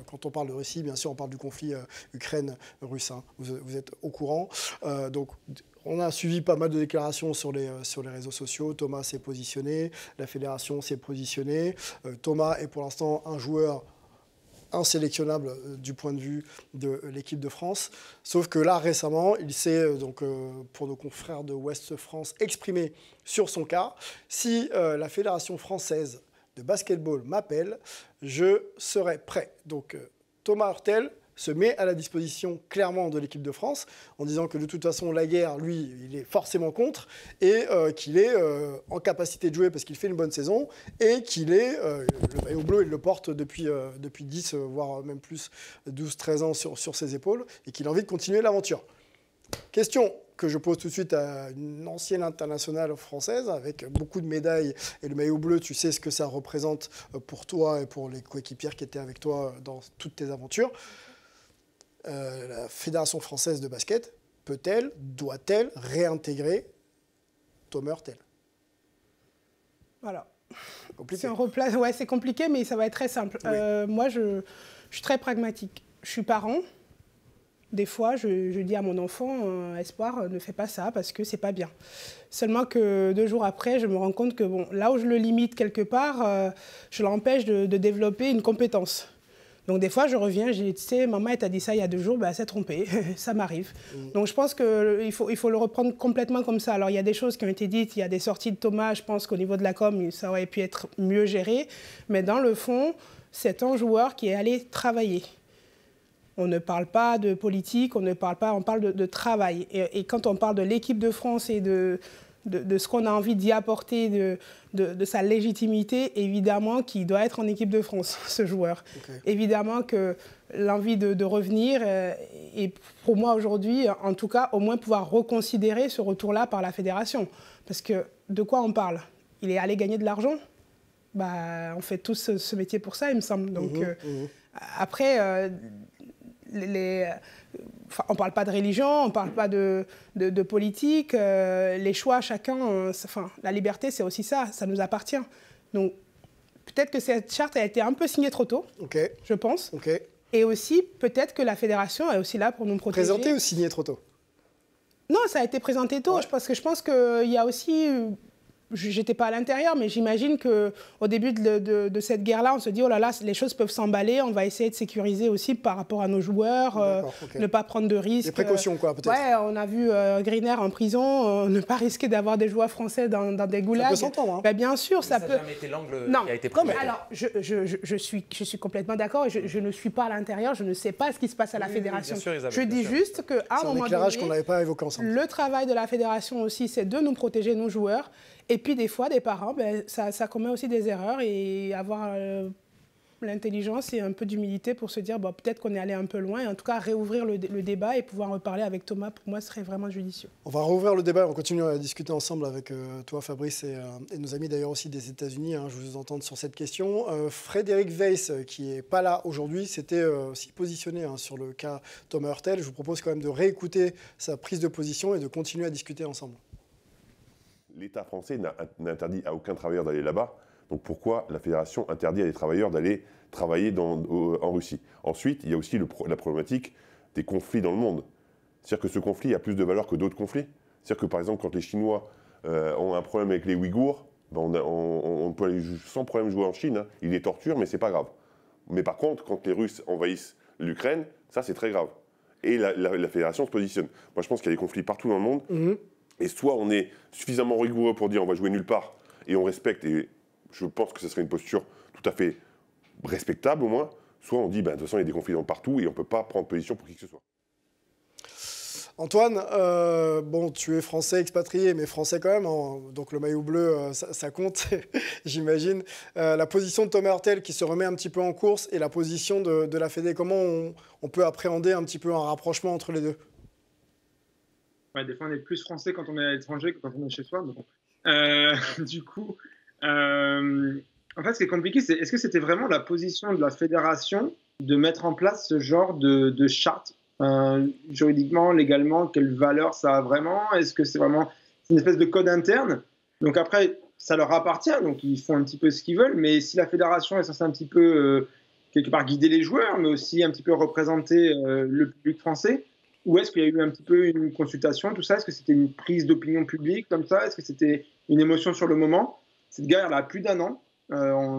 Quand on parle de Russie, bien sûr, on parle du conflit Ukraine-Russe. Hein. Vous êtes au courant. Donc, on a suivi pas mal de déclarations sur les réseaux sociaux. Thomas s'est positionné, la fédération s'est positionnée. Thomas est pour l'instant un joueur insélectionnable du point de vue de l'équipe de France. Sauf que là, récemment, il s'est, donc, pour nos confrères de Ouest France, exprimé sur son cas. Si la Fédération française de basketball m'appelle, je serai prêt. Donc, Thomas Hurtel se met à la disposition clairement de l'équipe de France en disant que de toute façon la guerre, lui, il est forcément contre et qu'il est en capacité de jouer parce qu'il fait une bonne saison et qu'il est, le maillot bleu, il le porte depuis 10, voire même plus, 12-13 ans sur ses épaules et qu'il a envie de continuer l'aventure. Question que je pose tout de suite à une ancienne internationale française avec beaucoup de médailles et le maillot bleu, tu sais ce que ça représente pour toi et pour les coéquipières qui étaient avec toi dans toutes tes aventures. La Fédération française de basket peut-elle, doit-elle réintégrer Thomas Hurtel? Voilà. Compliqué. Ouais, c'est compliqué, mais ça va être très simple. Oui. Moi, je suis très pragmatique. Je suis parent. Des fois, je dis à mon enfant, Espoir, ne fais pas ça parce que c'est pas bien. Seulement que 2 jours après, je me rends compte que bon, là où je le limite quelque part, je l'empêche de développer une compétence. Donc des fois, je reviens, je dis, tu sais, maman, elle t'a dit ça il y a 2 jours, ben, elle s'est trompée, ça m'arrive. Donc je pense qu'il faut le reprendre complètement comme ça. Alors il y a des choses qui ont été dites, il y a des sorties de Thomas, je pense qu'au niveau de la com, ça aurait pu être mieux géré. Mais dans le fond, c'est un joueur qui est allé travailler. On ne parle pas de politique, on parle de travail. Et quand on parle de l'équipe de France et de ce qu'on a envie d'y apporter, de sa légitimité, évidemment qu'il doit être en équipe de France, ce joueur. Okay. Évidemment que l'envie de revenir est pour moi aujourd'hui, en tout cas, au moins pouvoir reconsidérer ce retour-là par la fédération. Parce que de quoi on parle? Il est allé gagner de l'argent? Bah, on fait tous ce métier pour ça, il me semble. Donc, après... on ne parle pas de religion, on ne parle pas de politique. Les choix, chacun, la liberté, c'est aussi ça nous appartient. Donc, peut-être que cette charte a été un peu signée trop tôt, je pense. Et aussi, peut-être que la fédération est aussi là pour nous protéger. Présentée ou signée trop tôt? Non, ça a été présenté tôt, parce que je pense qu'il y a aussi... J'étais pas à l'intérieur, mais j'imagine qu'au début de cette guerre-là, on se dit, oh là là, les choses peuvent s'emballer, on va essayer de sécuriser aussi par rapport à nos joueurs, ne pas prendre de risques. Des précautions, quoi, peut-être. Ouais, on a vu Griner en prison, ne pas risquer d'avoir des joueurs français dans des goulags. Ça peut s'entendre, hein. Ben, bien sûr, ça peut... n'a jamais été l'angle qui a été pris. Alors, je suis complètement d'accord, et je ne suis pas à l'intérieur, je ne sais pas ce qui se passe à la fédération. Bien sûr, Isabelle, je dis juste qu'à un moment donné... C'est un éclairage qu'on n'avait pas évoqué ensemble. Le travail de la fédération aussi, c'est de nous protéger, nos joueurs. Et puis, des fois, des parents, ça commet aussi des erreurs, et avoir l'intelligence et un peu d'humilité pour se dire peut-être qu'on est allé un peu loin, et en tout cas réouvrir le débat et pouvoir reparler avec Thomas, pour moi, serait vraiment judicieux. On va rouvrir le débat, on continue à discuter ensemble avec toi, Fabrice, et nos amis d'ailleurs aussi des États-Unis. Je vous entends sur cette question. Frédéric Weiss, qui n'est pas là aujourd'hui, s'était aussi positionné sur le cas Thomas Hurtel. Je vous propose quand même de réécouter sa prise de position et de continuer à discuter ensemble. L'État français n'a interdit à aucun travailleur d'aller là-bas. Donc pourquoi la fédération interdit à des travailleurs d'aller travailler en Russie? Ensuite, il y a aussi la problématique des conflits dans le monde. C'est-à-dire que ce conflit a plus de valeur que d'autres conflits. C'est-à-dire que par exemple, quand les Chinois ont un problème avec les Ouïghours, on peut aller sans problème jouer en Chine. Ils les torturent, mais c'est pas grave. Mais par contre, quand les Russes envahissent l'Ukraine, ça c'est très grave. Et la fédération se positionne. Moi je pense qu'il y a des conflits partout dans le monde. Et soit on est suffisamment rigoureux pour dire on va jouer nulle part et on respecte, et je pense que ce serait une posture tout à fait respectable au moins, soit on dit de toute façon il y a des conflits partout et on ne peut pas prendre position pour qui que ce soit. Antoine, tu es français expatrié, mais français quand même, donc le maillot bleu, ça compte, j'imagine. La position de Thomas Hurtel qui se remet un petit peu en course et la position de la Fédé, comment on peut appréhender un petit peu un rapprochement entre les deux? Ouais, des fois, on est plus français quand on est à l'étranger que quand on est chez soi. Mais bon. Du coup, en fait, ce qui est compliqué, c'est est-ce que c'était vraiment la position de la fédération de mettre en place ce genre de charte juridiquement, légalement, quelle valeur ça a vraiment? Est-ce que c'est vraiment une espèce de code interne? Donc après, ça leur appartient, donc ils font un petit peu ce qu'ils veulent, mais si la fédération est censée un petit peu, quelque part, guider les joueurs, mais aussi un petit peu représenter le public français, ou est-ce qu'il y a eu un petit peu une consultation, tout ça? Est-ce que c'était une prise d'opinion publique comme ça? Est-ce que c'était une émotion sur le moment? Cette guerre, elle a plus d'1 an.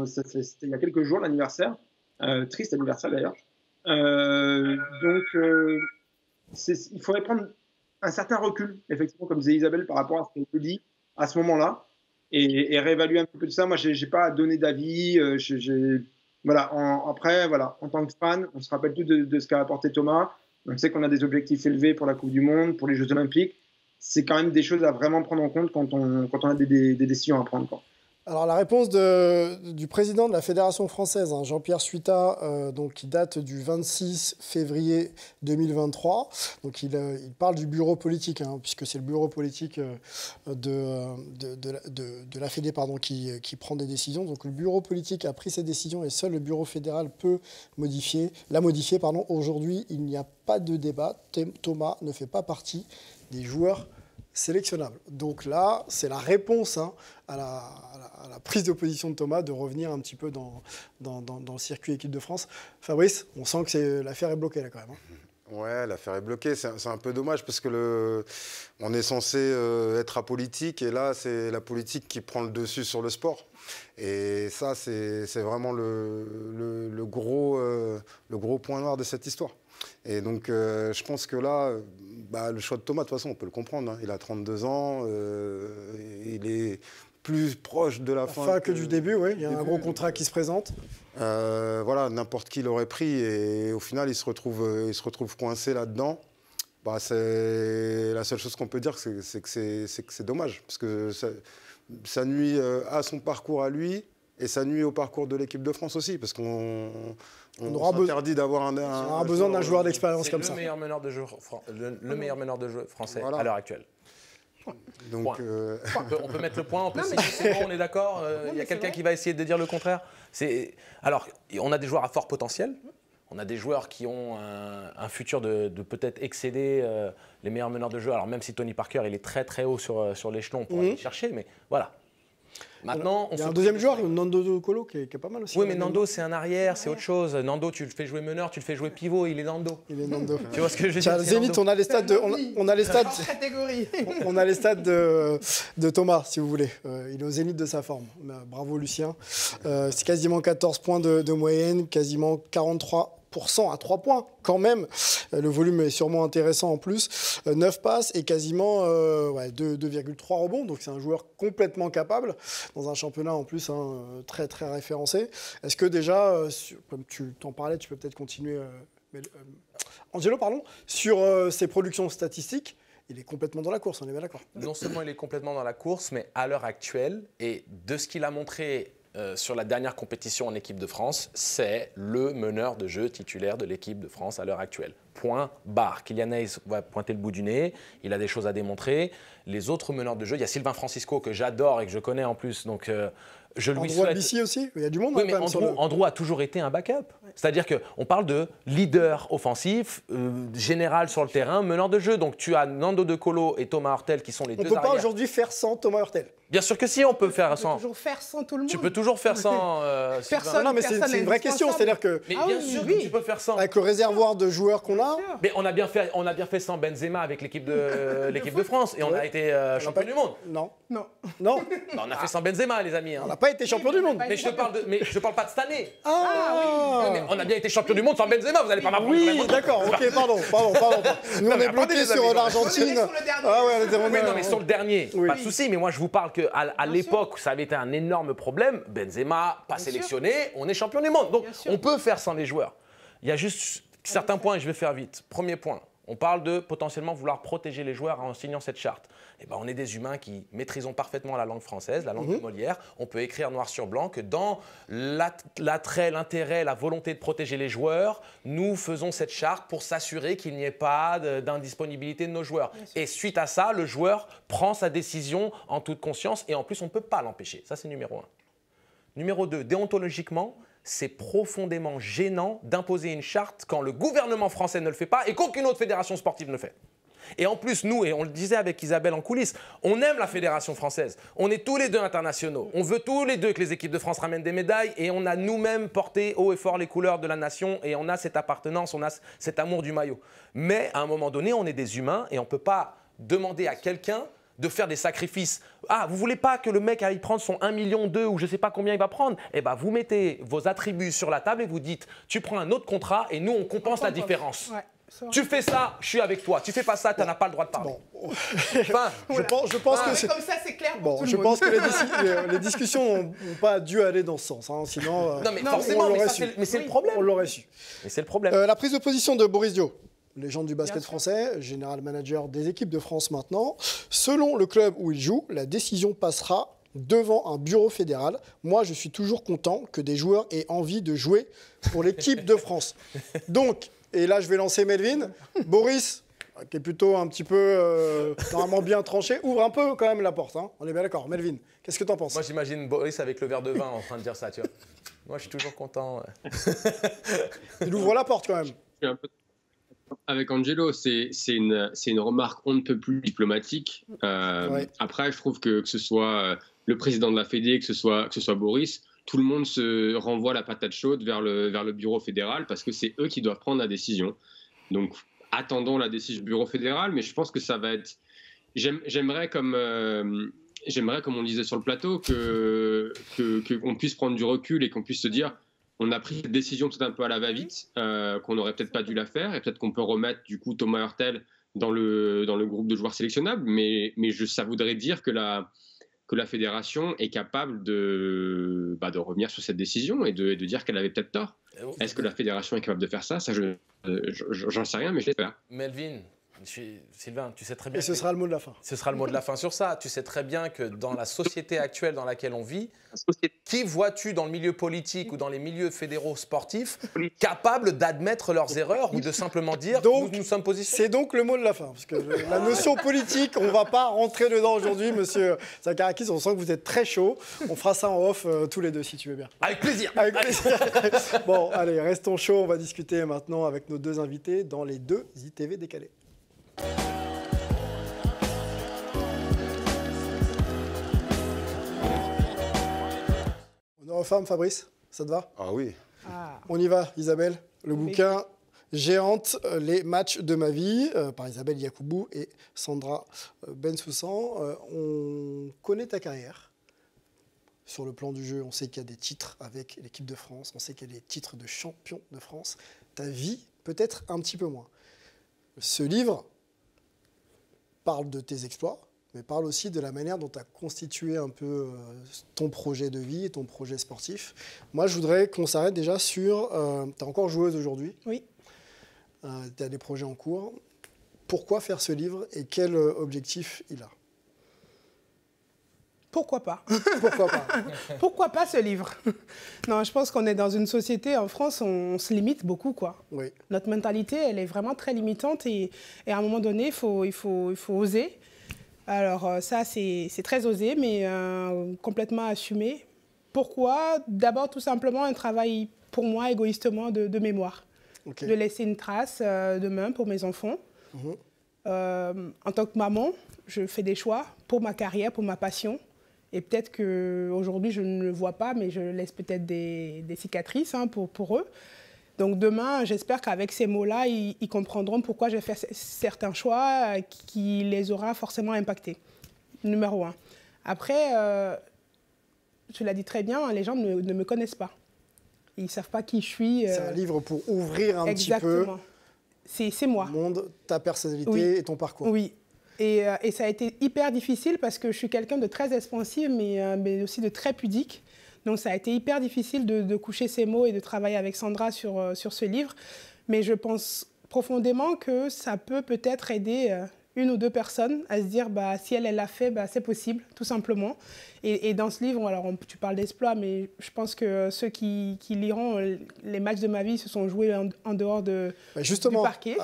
C'était il y a quelques jours, l'anniversaire. Triste anniversaire, d'ailleurs. Donc, il faudrait prendre un certain recul, effectivement, comme disait Isabelle, par rapport à ce qui a été dit à ce moment-là, et réévaluer un petit peu tout ça. Moi, je n'ai pas à donner d'avis. Voilà, après, voilà, en tant que fan, on se rappelle tout de ce qu'a apporté Thomas. On sait qu'on a des objectifs élevés pour la Coupe du Monde, pour les Jeux Olympiques. C'est quand même des choses à vraiment prendre en compte quand on a des décisions à prendre, quoi. Alors la réponse du président de la Fédération française, Jean-Pierre Suita, qui date du 26 février 2023. Donc il parle du bureau politique, puisque c'est le bureau politique de la Fédé qui prend des décisions. Donc le bureau politique a pris ces décisions et seul le bureau fédéral peut la modifier. Aujourd'hui, il n'y a pas de débat. Thomas ne fait pas partie des joueurs sélectionnable. Donc là, c'est la réponse à la prise de position de Thomas de revenir un petit peu dans le circuit équipe de France. Fabrice, on sent que l'affaire est bloquée là quand même. Ouais, l'affaire est bloquée. C'est un peu dommage parce que on est censé être apolitique et là, c'est la politique qui prend le dessus sur le sport. Et ça, c'est vraiment le gros point noir de cette histoire. Et donc, je pense que là, le choix de Thomas, de toute façon, on peut le comprendre. Il a 32 ans, il est plus proche de la fin que du début, oui. Il y a un gros contrat qui se présente. Voilà, n'importe qui l'aurait pris et au final, il se retrouve coincé là-dedans. C'est la seule chose qu'on peut dire, c'est que c'est dommage, parce que ça nuit à son parcours à lui. Et ça nuit au parcours de l'équipe de France aussi, parce qu'on s'interdit d'avoir on aura besoin d'un joueur d'expérience comme ça. Le meilleur meneur de jeu français à l'heure actuelle. Donc, on peut mettre le point, on peut signer, c'est bon, on est d'accord. Il y a quelqu'un qui va essayer de dire le contraire. Alors, on a des joueurs à fort potentiel. On a des joueurs qui ont un futur de peut-être excéder les meilleurs meneurs de jeu. Alors même si Tony Parker, il est très très haut sur l'échelon pour aller le chercher, mais voilà. Maintenant, il y a un deuxième joueur, Nando De Colo, qui est pas mal aussi. Oui, mais Nando, c'est un arrière, c'est autre chose. Nando, tu le fais jouer meneur, tu le fais jouer pivot, il est Nando. Il est Nando. Tu vois ce que je veux dire? Zénith, on a les stades on a les stades de Thomas, si vous voulez. Il est au zénith de sa forme. Bravo, Lucien. C'est quasiment 14 points de moyenne, quasiment 43% à 3 points quand même. Le volume est sûrement intéressant en plus. 9 passes et quasiment 2,3 rebonds. Donc c'est un joueur complètement capable dans un championnat en plus très très référencé. Est-ce que déjà, comme tu t'en parlais, tu peux peut-être continuer, Angelo, pardon, sur ses productions statistiques, il est complètement dans la course, on est bien d'accord. Non seulement il est complètement dans la course, mais à l'heure actuelle, et de ce qu'il a montré sur la dernière compétition en équipe de France, c'est le meneur de jeu titulaire de l'équipe de France à l'heure actuelle. Point barre. Kylian Hayes va pointer le bout du nez, il a des choses à démontrer. Les autres meneurs de jeu, il y a Sylvain Francisco que j'adore et que je connais en plus, donc je lui souhaite... Andrew aussi, il y a du monde. Oui, mais Andrew a toujours été un backup. Ouais. C'est-à-dire qu'on parle de leader offensif, général sur le terrain, meneur de jeu. Donc tu as Nando De Colo et Thomas Hurtel qui sont les deux arrières. On ne peut pas aujourd'hui faire sans Thomas Hurtel. Bien sûr que si, on peut faire sans. Tu peux toujours faire sans tout le monde. Tu peux toujours faire sans. Personne. Non, mais c'est une vraie question. C'est-à-dire que. Mais bien sûr que tu peux faire sans. Avec le réservoir de joueurs qu'on a. Mais on a bien fait sans Benzema avec l'équipe de France et on a été champion du monde. Non. On a fait sans Benzema, les amis. On n'a pas été champion du monde. Mais je parle pas de cette année. Ah oui. Mais on a bien été champion du monde sans Benzema. Vous allez pas m'apprendre. Oui, d'accord. Ok, pardon. Nous on est bloqués sur l'Argentine. Ah ouais, oui, non, mais sur le dernier, pas de souci. Mais moi, je vous parle qu'à l'époque, ça avait été un énorme problème. Benzema, pas sélectionné, on est champion du monde. Donc, on peut faire sans les joueurs. Il y a juste certains points et je vais faire vite. Premier point, on parle de potentiellement vouloir protéger les joueurs en signant cette charte. Eh ben, on est des humains qui maîtrisons parfaitement la langue française, la langue de Molière. On peut écrire noir sur blanc que dans l'attrait, l'intérêt, la volonté de protéger les joueurs, nous faisons cette charte pour s'assurer qu'il n'y ait pas d'indisponibilité de nos joueurs. Et suite à ça, le joueur prend sa décision en toute conscience et en plus, on ne peut pas l'empêcher. Ça, c'est numéro 1. Numéro 2, déontologiquement, c'est profondément gênant d'imposer une charte quand le gouvernement français ne le fait pas et qu'aucune autre fédération sportive ne le fait. Et en plus, nous, et on le disait avec Isabelle en coulisses, on aime la fédération française. On est tous les deux internationaux. On veut tous les deux que les équipes de France ramènent des médailles et on a nous-mêmes porté haut et fort les couleurs de la nation et on a cette appartenance, on a cet amour du maillot. Mais à un moment donné, on est des humains et on ne peut pas demander à quelqu'un de faire des sacrifices. Ah, vous voulez pas que le mec aille prendre son 1,2 million ou je sais pas combien il va prendre? Eh ben, vous mettez vos attributs sur la table et vous dites, tu prends un autre contrat et nous, on compense la différence. Ouais. Tu fais ça, je suis avec toi. Tu fais pas ça, tu n'as pas le droit de parler. Bon. Enfin, je pense que comme ça, c'est clair. Bon, je pense que les discussions n'ont pas dû aller dans ce sens. Hein, sinon, non, mais forcément, mais c'est le problème. On l'aurait su. Mais c'est le problème. La prise de position de Boris Dio, légende du basket français, général manager des équipes de France maintenant. Selon le club où il joue, la décision passera devant un bureau fédéral. Moi, je suis toujours content que des joueurs aient envie de jouer pour l'équipe de France. Donc, et là, je vais lancer Melvin. Boris, qui est plutôt un petit peu normalement bien tranché, ouvre un peu quand même la porte. Hein. On est bien d'accord. Melvin, qu'est-ce que tu en penses? Moi, j'imagine Boris avec le verre de vin en train de dire ça, tu vois. Moi, je suis toujours content. Il ouvre la porte quand même. Je suis un peu avec Angelo, c'est une remarque on ne peut plus diplomatique. Après, je trouve que ce soit le président de la Fédé, que ce soit Boris, tout le monde se renvoie la patate chaude vers le bureau fédéral parce que c'est eux qui doivent prendre la décision. Donc, attendons la décision du bureau fédéral, mais je pense que ça va être... J'aimerais, comme on disait sur le plateau, qu'on puisse prendre du recul et qu'on puisse se dire on a pris cette décision tout un peu à la va-vite, qu'on n'aurait peut-être pas dû la faire, et peut-être qu'on peut remettre du coup Thomas Hurtel dans le groupe de joueurs sélectionnables, mais ça voudrait dire que la fédération est capable de revenir sur cette décision et de dire qu'elle avait peut-être tort. Est-ce que la fédération est capable de faire ça? Ça, j'en sais rien, mais je l'espère. Melvin, Sylvain, tu sais très bien. Et ce sera le mot de la fin. Ce sera le mot de la fin sur ça. Tu sais très bien que dans la société actuelle dans laquelle on vit, qui vois-tu dans le milieu politique ou dans les milieux fédéraux sportifs capables d'admettre leurs erreurs ou de simplement dire nous sommes positionnés? C'est donc le mot de la fin. Parce que la notion politique, on ne va pas rentrer dedans aujourd'hui, monsieur Zakarakis. On sent que vous êtes très chaud. On fera ça en off tous les deux, si tu veux bien. Avec plaisir. Avec plaisir. Bon, allez, restons chauds. On va discuter maintenant avec nos deux invités dans les deux ITV décalés. Honneur aux femmes, Fabrice, ça te va? Ah oui. On y va, Isabelle. Le bouquin Géante, les matchs de ma vie, par Isabelle Yacoubou et Sandra Bensoussan. On connaît ta carrière. Sur le plan du jeu, on sait qu'il y a des titres avec l'équipe de France, on sait qu'il y a des titres de champion de France. Ta vie, peut-être un petit peu moins. Ce livre parle de tes exploits, mais parle aussi de la manière dont tu as constitué un peu ton projet de vie et ton projet sportif. Moi, je voudrais qu'on s'arrête déjà sur... tu es encore joueuse aujourd'hui. Oui. Tu as des projets en cours. Pourquoi faire ce livre et quel objectif il a? Pourquoi pas? Pourquoi pas? Pourquoi pas ce livre? Non, je pense qu'on est dans une société, en France, on se limite beaucoup, quoi. Oui. Notre mentalité, elle est vraiment très limitante et à un moment donné, il faut oser. Alors ça, c'est très osé, mais complètement assumé. Pourquoi? D'abord, tout simplement, un travail, pour moi, égoïstement, de mémoire. Okay. De laisser une trace demain pour mes enfants. En tant que maman, je fais des choix pour ma carrière, pour ma passion. Et peut-être qu'aujourd'hui, je ne le vois pas, mais je laisse peut-être des cicatrices pour eux. Donc demain, j'espère qu'avec ces mots-là, ils comprendront pourquoi j'ai fait certains choix qui les aura forcément impactés. Numéro 1. Après, tu l'as dit très bien, les gens ne me connaissent pas. Ils ne savent pas qui je suis. C'est un livre pour ouvrir un petit peu c'est moi. Le monde, ta personnalité et ton parcours. Oui. Et ça a été hyper difficile parce que je suis quelqu'un de très expansif, mais aussi de très pudique. Donc ça a été hyper difficile de coucher ces mots et de travailler avec Sandra sur ce livre. Mais je pense profondément que ça peut-être aider une ou deux personnes à se dire si elle l'a fait, c'est possible, tout simplement. Et dans ce livre, alors tu parles d'exploits, mais je pense que ceux qui liront les matchs de ma vie se sont joués en dehors du parquet.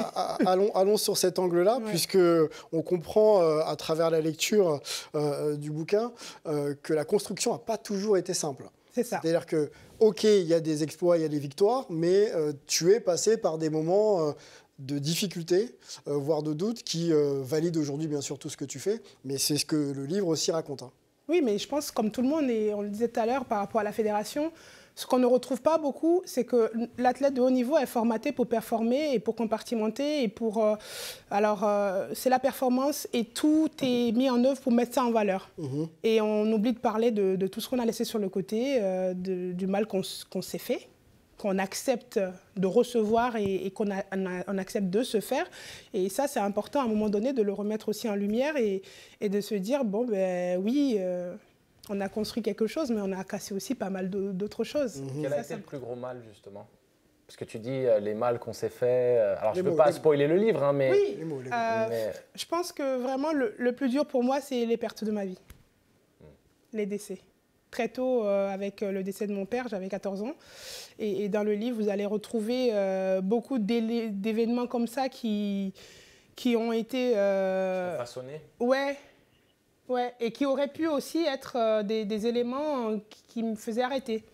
Allons sur cet angle-là, puisque on comprend à travers la lecture du bouquin que la construction n'a pas toujours été simple. C'est ça. C'est-à-dire que, ok, il y a des exploits, il y a des victoires, mais tu es passé par des moments de difficultés, voire de doutes, qui valident aujourd'hui bien sûr tout ce que tu fais, mais c'est ce que le livre aussi raconte. Oui, mais je pense, comme tout le monde, et on le disait tout à l'heure par rapport à la fédération, ce qu'on ne retrouve pas beaucoup, c'est que l'athlète de haut niveau est formaté pour performer et pour compartimenter. Et pour, c'est la performance et tout est mis en œuvre pour mettre ça en valeur. Et on oublie de parler de tout ce qu'on a laissé sur le côté, du mal qu'on s'est fait, qu'on accepte de recevoir et qu'on accepte de se faire. Et ça, c'est important à un moment donné de le remettre aussi en lumière et de se dire, oui, on a construit quelque chose, mais on a cassé aussi pas mal d'autres choses. Quel a été le plus gros mal, justement? Parce que tu dis les mal qu'on s'est fait. Alors, je ne veux pas spoiler le livre, mais... Oui, je pense que vraiment, le plus dur pour moi, c'est les pertes de ma vie. Les décès. Très tôt, avec le décès de mon père, j'avais 14 ans. Et dans le livre, vous allez retrouver beaucoup d'événements comme ça qui ont été... façonnés. Ouais, et qui auraient pu aussi être des éléments qui me faisaient arrêter.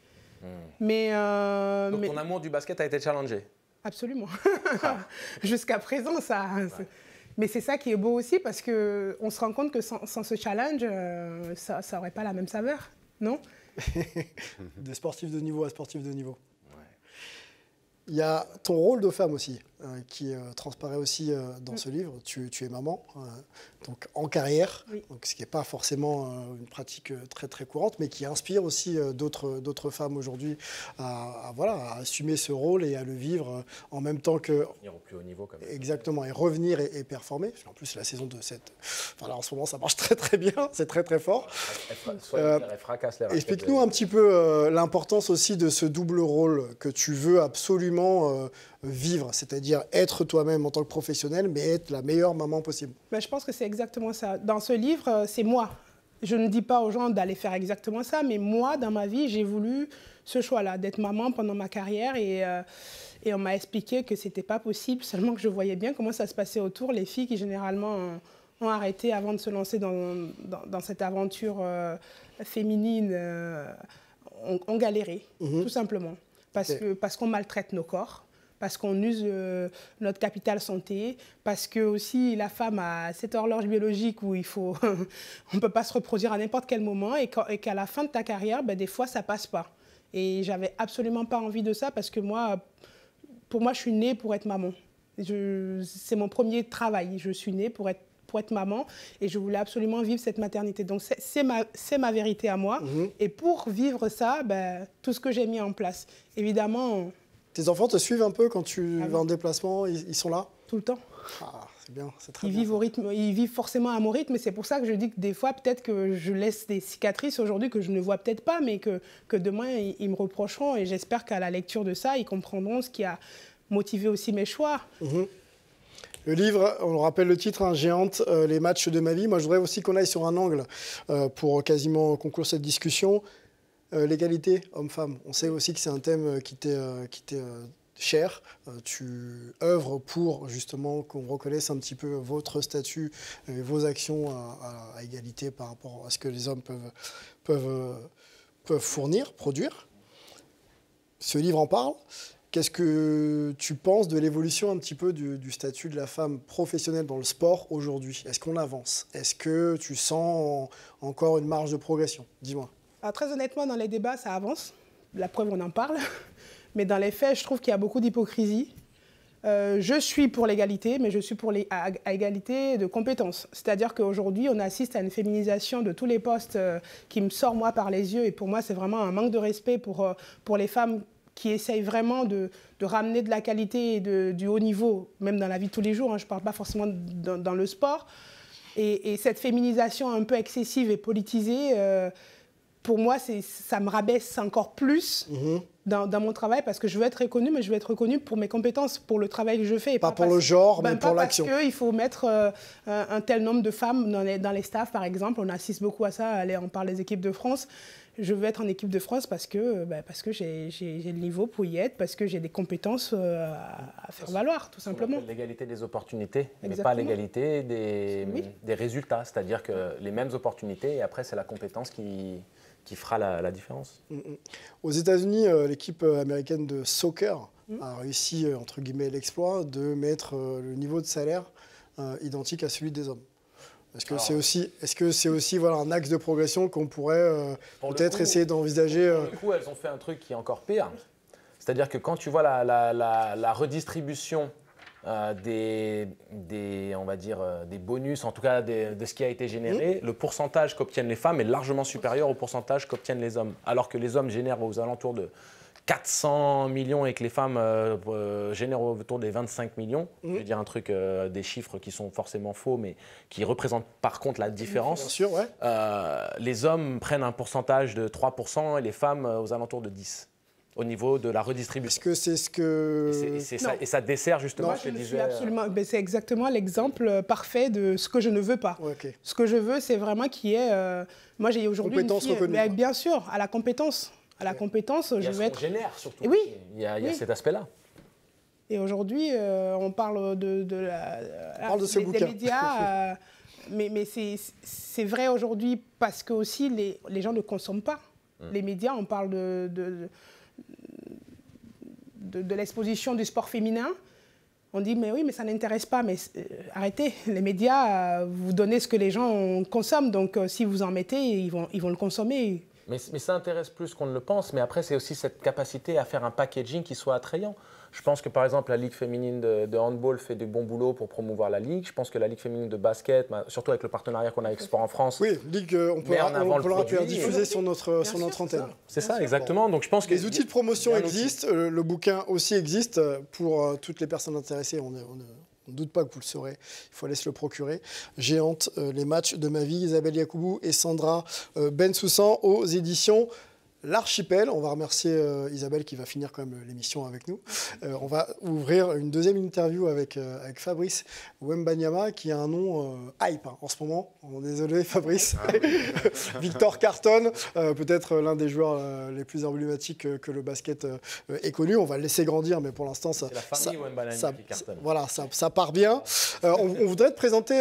Donc ton amour du basket a été challengé? Absolument. Jusqu'à présent, ça... Ouais. Mais c'est ça qui est beau aussi, parce qu'on se rend compte que sans ce challenge, ça n'aurait pas la même saveur, non? De sportif de niveau à sportif de niveau. Il y a ton rôle de femme aussi, qui transparaît aussi dans ce livre. Tu es maman, donc en carrière, donc, ce qui n'est pas forcément une pratique très, très courante, mais qui inspire aussi d'autres femmes aujourd'hui à assumer ce rôle et à le vivre en même temps que... Revenir au plus haut niveau. Comme exactement, et revenir et performer. En plus, la saison de cette... Enfin, là, en ce moment, ça marche très, très bien, c'est très, très fort. Elle fracasse les raquettes. Explique-nous un petit peu l'importance aussi de ce double rôle que tu veux absolument vivre, c'est-à-dire c'est-à-dire être toi-même en tant que professionnel, mais être la meilleure maman possible. Ben, je pense que c'est exactement ça. Dans ce livre, c'est moi. Je ne dis pas aux gens d'aller faire exactement ça, mais moi, dans ma vie, j'ai voulu ce choix-là, d'être maman pendant ma carrière et on m'a expliqué que ce n'était pas possible, seulement que je voyais bien comment ça se passait autour. Les filles qui, généralement, ont arrêté avant de se lancer dans cette aventure féminine, ont galéré, tout simplement. Parce qu'on maltraite nos corps, parce qu'on use notre capital santé, parce que aussi la femme a cette horloge biologique où on ne peut pas se reproduire à n'importe quel moment et qu'à la fin de ta carrière, ben, des fois, ça ne passe pas. Et j'avais absolument pas envie de ça parce que pour moi, je suis née pour être maman. C'est mon premier travail. Je suis née pour être maman et je voulais absolument vivre cette maternité. Donc, c'est ma vérité à moi. Et pour vivre ça, ben, tout ce que j'ai mis en place, évidemment... Tes enfants te suivent un peu quand tu vas en déplacement? Ils sont là? Tout le temps. Ah, c'est bien, c'est très bien. Ils vivent forcément à mon rythme, et c'est pour ça que je dis que des fois, peut-être que je laisse des cicatrices aujourd'hui que je ne vois peut-être pas, mais que demain, ils me reprocheront. Et j'espère qu'à la lecture de ça, ils comprendront ce qui a motivé aussi mes choix. Le livre, on rappelle le titre, hein, Géante, les matchs de ma vie. Moi, je voudrais aussi qu'on aille sur un angle pour quasiment conclure cette discussion. L'égalité homme-femme. On sait aussi que c'est un thème qui t'est cher. Tu œuvres pour justement qu'on reconnaisse un petit peu votre statut et vos actions à égalité par rapport à ce que les hommes peuvent fournir, produire. Ce livre en parle. Qu'est-ce que tu penses de l'évolution un petit peu du statut de la femme professionnelle dans le sport aujourd'hui? Est-ce qu'on avance? Est-ce que tu sens encore une marge de progression? Dis-moi. Alors, très honnêtement, dans les débats, ça avance. La preuve, on en parle. Mais dans les faits, je trouve qu'il y a beaucoup d'hypocrisie. Je suis pour l'égalité, mais je suis pour à égalité de compétences. C'est-à-dire qu'aujourd'hui, on assiste à une féminisation de tous les postes qui me sort, moi, par les yeux. Et pour moi, c'est vraiment un manque de respect pour les femmes qui essayent vraiment de ramener de la qualité et du haut niveau, même dans la vie de tous les jours. Hein, je ne parle pas forcément dans le sport. Et cette féminisation un peu excessive et politisée... pour moi, ça me rabaisse encore plus dans mon travail parce que je veux être reconnue, mais je veux être reconnue pour mes compétences, pour le travail que je fais. Et pas pour le genre, mais pour l'action. Parce qu'il faut mettre un tel nombre de femmes dans les staffs, par exemple. On assiste beaucoup à ça. Allez, on parle des équipes de France. Je veux être en équipe de France parce que j'ai le niveau pour y être, parce que j'ai des compétences à faire valoir, tout simplement. L'égalité des opportunités, mais pas l'égalité des résultats. C'est-à-dire que les mêmes opportunités, et après, c'est la compétence qui fera la différence. Aux États-Unis, l'équipe américaine de soccer a réussi, entre guillemets, l'exploit de mettre le niveau de salaire identique à celui des hommes. Est-ce que c'est aussi voilà, un axe de progression qu'on pourrait peut-être essayer d'envisager Pour le coup, elles ont fait un truc qui est encore pire. C'est-à-dire que quand tu vois la redistribution des bonus, en tout cas de ce qui a été généré, le pourcentage qu'obtiennent les femmes est largement supérieur au pourcentage qu'obtiennent les hommes. Alors que les hommes génèrent aux alentours de 400 millions et que les femmes génèrent autour des 25 millions. Je vais dire un truc, des chiffres qui sont forcément faux, mais qui représentent par contre la différence. Bien sûr, ouais. Les hommes prennent un pourcentage de 3% et les femmes aux alentours de 10%. Au niveau de la redistribution. Est-ce que c'est ce que... Et ça dessert justement Moi, ce que je disait... suis absolument... C'est exactement l'exemple parfait de ce que je ne veux pas. Okay. Ce que je veux, c'est vraiment qu'il y ait... Moi, j'ai aujourd'hui une fille... Bien sûr, à la compétence. À la compétence, je vais être... génère surtout. Oui. Il y a cet aspect-là. Et aujourd'hui, on parle de ce bouquin. Des médias, mais c'est vrai aujourd'hui parce que aussi les gens ne consomment pas. Les médias, on parle de l'exposition du sport féminin. On dit, mais oui, mais ça n'intéresse pas. Mais arrêtez, les médias, vous donnez ce que les gens consomment. Donc, si vous en mettez, ils vont le consommer. Mais ça intéresse plus qu'on ne le pense. Mais après, c'est aussi cette capacité à faire un packaging qui soit attrayant. Je pense que, par exemple, la Ligue féminine de handball fait du bon boulot pour promouvoir la Ligue. Je pense que la Ligue féminine de basket, surtout avec le partenariat qu'on a avec Sport en France... Oui, Ligue, on peut le rappeler, diffuser sur notre antenne. C'est ça, exactement. Donc, je pense que les outils de promotion existent. Le bouquin aussi existe pour toutes les personnes intéressées. On ne doute pas que vous le saurez. Il faut aller se le procurer. Géante, les matchs de ma vie. Isabelle Yacoubou et Sandra Bensoussan aux éditions l'archipel. On va remercier Isabelle qui va finir quand même l'émission avec nous. On va ouvrir une deuxième interview avec Fabrice Wembanyama qui a un nom hype en ce moment. Désolé Fabrice. Victor Carton, peut-être l'un des joueurs les plus emblématiques que le basket ait connu. On va le laisser grandir, mais pour l'instant, ça part bien. On voudrait te présenter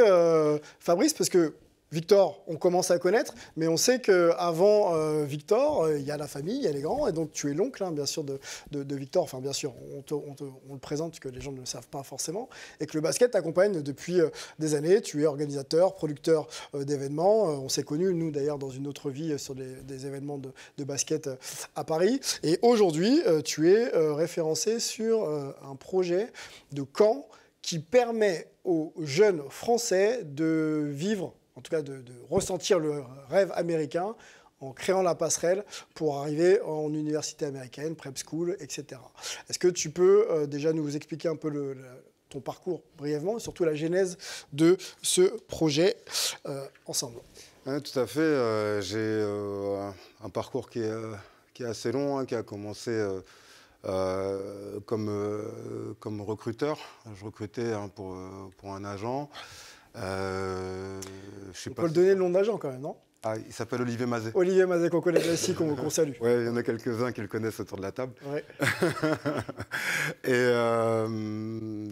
Fabrice parce que Victor, on commence à connaître, mais on sait qu'avant Victor, il y a la famille, il y a les grands, et donc tu es l'oncle, bien sûr, de Victor. Enfin, bien sûr, on le présente, parce que les gens ne le savent pas forcément, et que le basket t'accompagne depuis des années. Tu es organisateur, producteur d'événements. On s'est connus, nous, d'ailleurs, dans une autre vie, sur des événements de basket à Paris. Et aujourd'hui, tu es référencé sur un projet de camp qui permet aux jeunes Français de vivre, en tout cas de ressentir le rêve américain en créant la passerelle pour arriver en université américaine, prep school, etc. Est-ce que tu peux déjà nous expliquer un peu ton parcours brièvement, et surtout la genèse de ce projet ensemble? Oui, tout à fait. J'ai un parcours qui est assez long, qui a commencé comme recruteur. Je recrutais pour un agent. On peut le donner le nom d'agent quand même, non? Il s'appelle Olivier Mazet. Olivier Mazet, qu'on connaît ici, qu'on salue. Oui, il y en a quelques-uns qui le connaissent autour de la table. Ouais. Et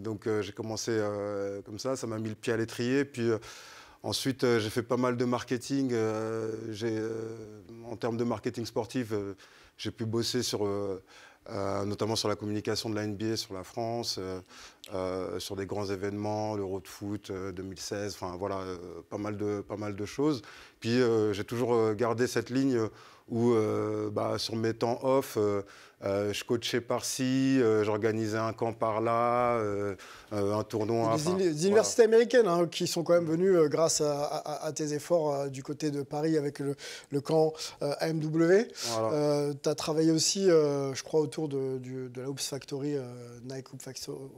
donc j'ai commencé comme ça m'a mis le pied à l'étrier. Puis ensuite, j'ai fait pas mal de marketing. En termes de marketing sportif, j'ai pu bosser notamment sur la communication de la NBA, sur la France, sur des grands événements, l'Euro de foot 2016, enfin voilà, pas mal de choses. Puis j'ai toujours gardé cette ligne où sur mes temps off, je coachais par-ci, j'organisais un camp par-là, un tournoi. Des universités américaines qui sont quand même venues grâce à tes efforts du côté de Paris avec le camp AMW. Voilà. Tu as travaillé aussi, je crois, autour de la Hoops Factory, Nike Hoops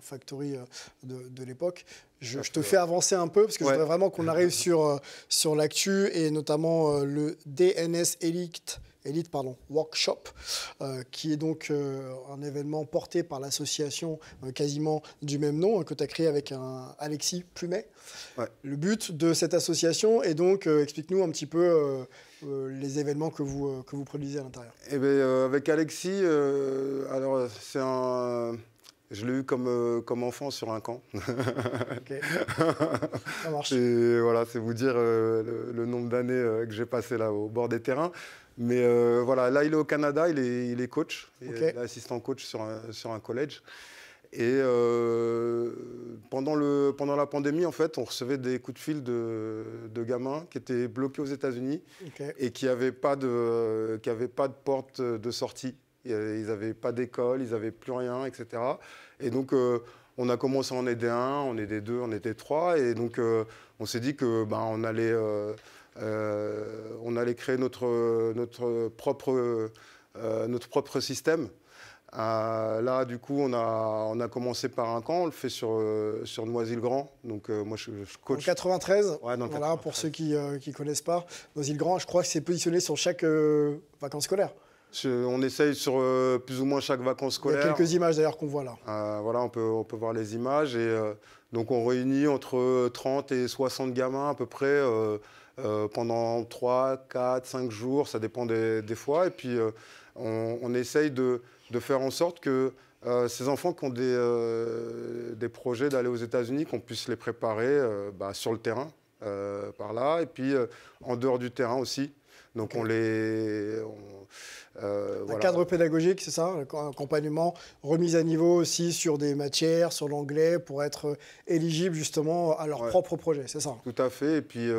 Factory de l'époque. Je te fais avancer un peu parce que je voudrais vraiment qu'on arrive sur l'actu et notamment le DNS Elite Workshop, qui est donc un événement porté par l'association quasiment du même nom, que tu as créé avec Alexis Plumet. Ouais. Le but de cette association est donc, explique-nous un petit peu les événements que vous produisez à l'intérieur. Eh bien, avec Alexis, alors je l'ai eu comme enfant sur un camp. Ok, ça marche. Et voilà, c'est vous dire le nombre d'années que j'ai passé là au bord des terrains. Mais voilà, là, il est au Canada, il est coach, il est assistant coach sur un collège. Et pendant la pandémie, en fait, on recevait des coups de fil de gamins qui étaient bloqués aux États-Unis et qui n'avaient pas de porte de sortie. Ils n'avaient pas d'école, ils n'avaient plus rien, etc. Et donc, on a commencé à en aider un, on aidait deux, on était trois. Et donc, on s'est dit que on allait créer notre propre système. Là, du coup, on a commencé par un camp, on le fait sur Noisy-le-Grand. Donc, moi, je coach. En 93, ouais, dans 93. Pour ceux qui ne connaissent pas, Noisy-le-Grand, je crois que c'est positionné sur chaque vacances scolaires. On essaye sur plus ou moins chaque vacances scolaires. Il y a quelques images d'ailleurs qu'on voit là. Voilà, on peut voir les images. Et donc, on réunit entre 30 et 60 gamins à peu près pendant 3, 4, 5 jours. Ça dépend des fois. Et puis, on essaye de faire en sorte que ces enfants qui ont des projets d'aller aux États-Unis, qu'on puisse les préparer sur le terrain, par là. Et puis, en dehors du terrain aussi. Donc, un cadre pédagogique, c'est ça, accompagnement, remise à niveau aussi sur des matières, sur l'anglais, pour être éligible justement à leur propre projet, c'est ça? Tout à fait. Et puis,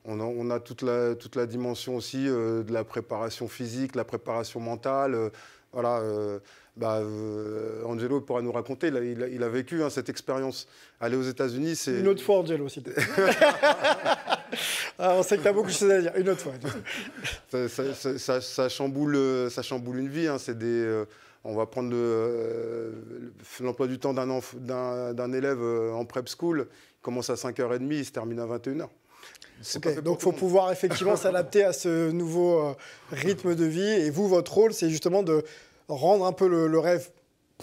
on a toute la dimension aussi de la préparation physique, la préparation mentale. Voilà. Angelo pourra nous raconter, il a vécu cette expérience. Aller aux États-Unis, c'est... Une autre fois, Angelo, s'il te plaît. On sait que tu as beaucoup de choses à dire. Une autre fois. Ça chamboule une vie. On va prendre l'emploi du temps d'un élève en prep school. Il commence à 5h30, il se termine à 21h. Okay, donc il faut pouvoir effectivement s'adapter à ce nouveau rythme de vie. Et vous, votre rôle, c'est justement de rendre un peu le rêve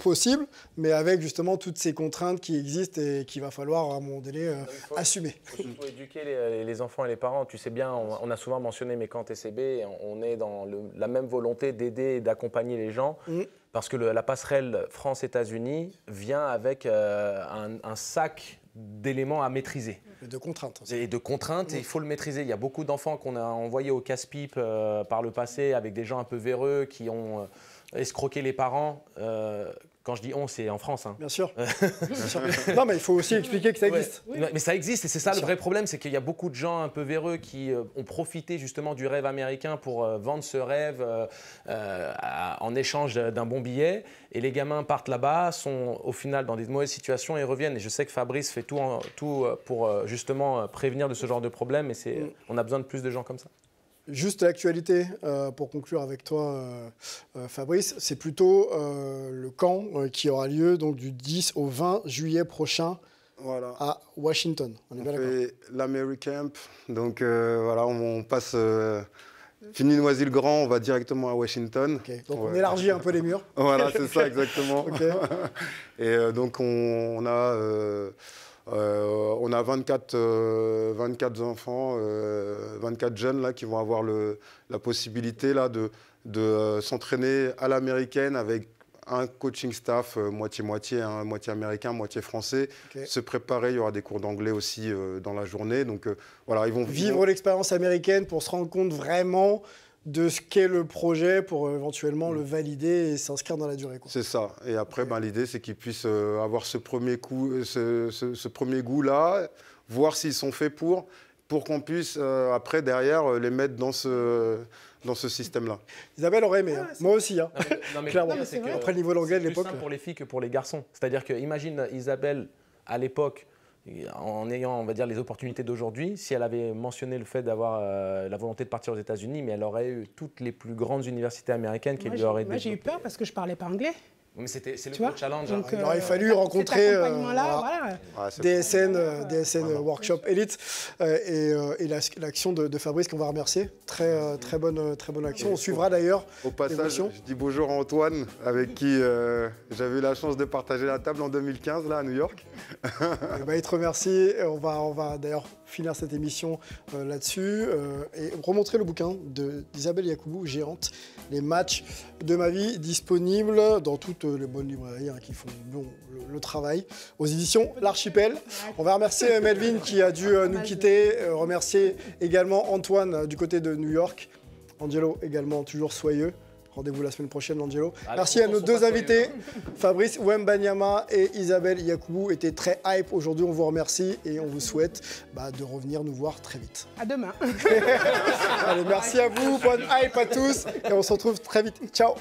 possible, mais avec justement toutes ces contraintes qui existent et qu'il va falloir à un moment donné assumer. Il faut éduquer les enfants et les parents. Tu sais bien, on a souvent mentionné mes camps TCB, et on est dans la même volonté d'aider et d'accompagner les gens, parce que la passerelle France-États-Unis vient avec un sac d'éléments à maîtriser. Et de contraintes. Et de contraintes, et il faut le maîtriser. Il y a beaucoup d'enfants qu'on a envoyés au casse-pipe par le passé, avec des gens un peu véreux qui ont escroqué les parents. Quand je dis on, c'est en France. Hein. Bien sûr. Bien sûr. Non, mais il faut aussi expliquer que ça existe. Ouais. Oui. Mais ça existe, et c'est ça le vrai problème, c'est qu'il y a beaucoup de gens un peu véreux qui ont profité justement du rêve américain pour vendre ce rêve en échange d'un bon billet. Et les gamins partent là-bas, sont au final dans des mauvaises situations et reviennent. Et je sais que Fabrice fait tout pour justement prévenir de ce genre de problème. Et on a besoin de plus de gens comme ça. Juste l'actualité, pour conclure avec toi, Fabrice, c'est plutôt le camp qui aura lieu donc, du 10 au 20 juillet prochain à Washington. On fait l'Americamp, donc voilà, on passe... Fini Noisy-le-Grand, on va directement à Washington. Okay. Donc on élargit un peu les murs. Voilà, c'est ça exactement. Et donc on a 24 enfants, 24 jeunes là, qui vont avoir la possibilité là, de s'entraîner à l'américaine avec un coaching staff moitié-moitié, hein, moitié américain, moitié français. Se préparer, il y aura des cours d'anglais aussi dans la journée. Donc voilà, ils vont vivre l'expérience américaine pour se rendre compte vraiment de ce qu'est le projet pour éventuellement le valider et s'inscrire dans la durée. C'est ça. Et après, l'idée, c'est qu'ils puissent avoir ce premier goût-là, voir s'ils sont faits pour qu'on puisse, après, derrière, les mettre dans ce système-là. Isabelle aurait aimé, hein. Moi aussi, hein. Clairement. Après le niveau d'anglais de l'époque. C'est plus simple pour les filles que pour les garçons. C'est-à-dire que, imagine Isabelle, à l'époque, en ayant, on va dire, les opportunités d'aujourd'hui, si elle avait mentionné le fait d'avoir la volonté de partir aux États-Unis, mais elle aurait eu toutes les plus grandes universités américaines qui lui auraient développé. Moi, j'ai eu peur parce que je ne parlais pas anglais. Mais c'est le gros challenge. Donc, il aurait fallu rencontrer DSN Workshop Elite et l'action de Fabrice qu'on va remercier. Très bonne action. On suivra d'ailleurs. Au passage, je dis bonjour à Antoine, avec qui j'avais eu la chance de partager la table en 2015 là, à New York. Il te remercie. On va d'ailleurs finir cette émission là-dessus et remontrer le bouquin d'Isabelle Yacoubou, Géante, les matchs de ma vie, disponibles dans toutes les bonnes librairies qui font le travail, aux éditions L'Archipel. On va remercier Melvin qui a dû nous quitter, remercier également Antoine du côté de New York, Angelo également toujours soyeux. Rendez-vous la semaine prochaine, Angelo. Merci à nos deux invités, Fabrice Wembanyama et Isabelle Yacoubou, étaient très hype aujourd'hui. On vous remercie et on vous souhaite de revenir nous voir très vite. À demain. Allez, merci à vous, bonne hype à tous et on se retrouve très vite. Ciao.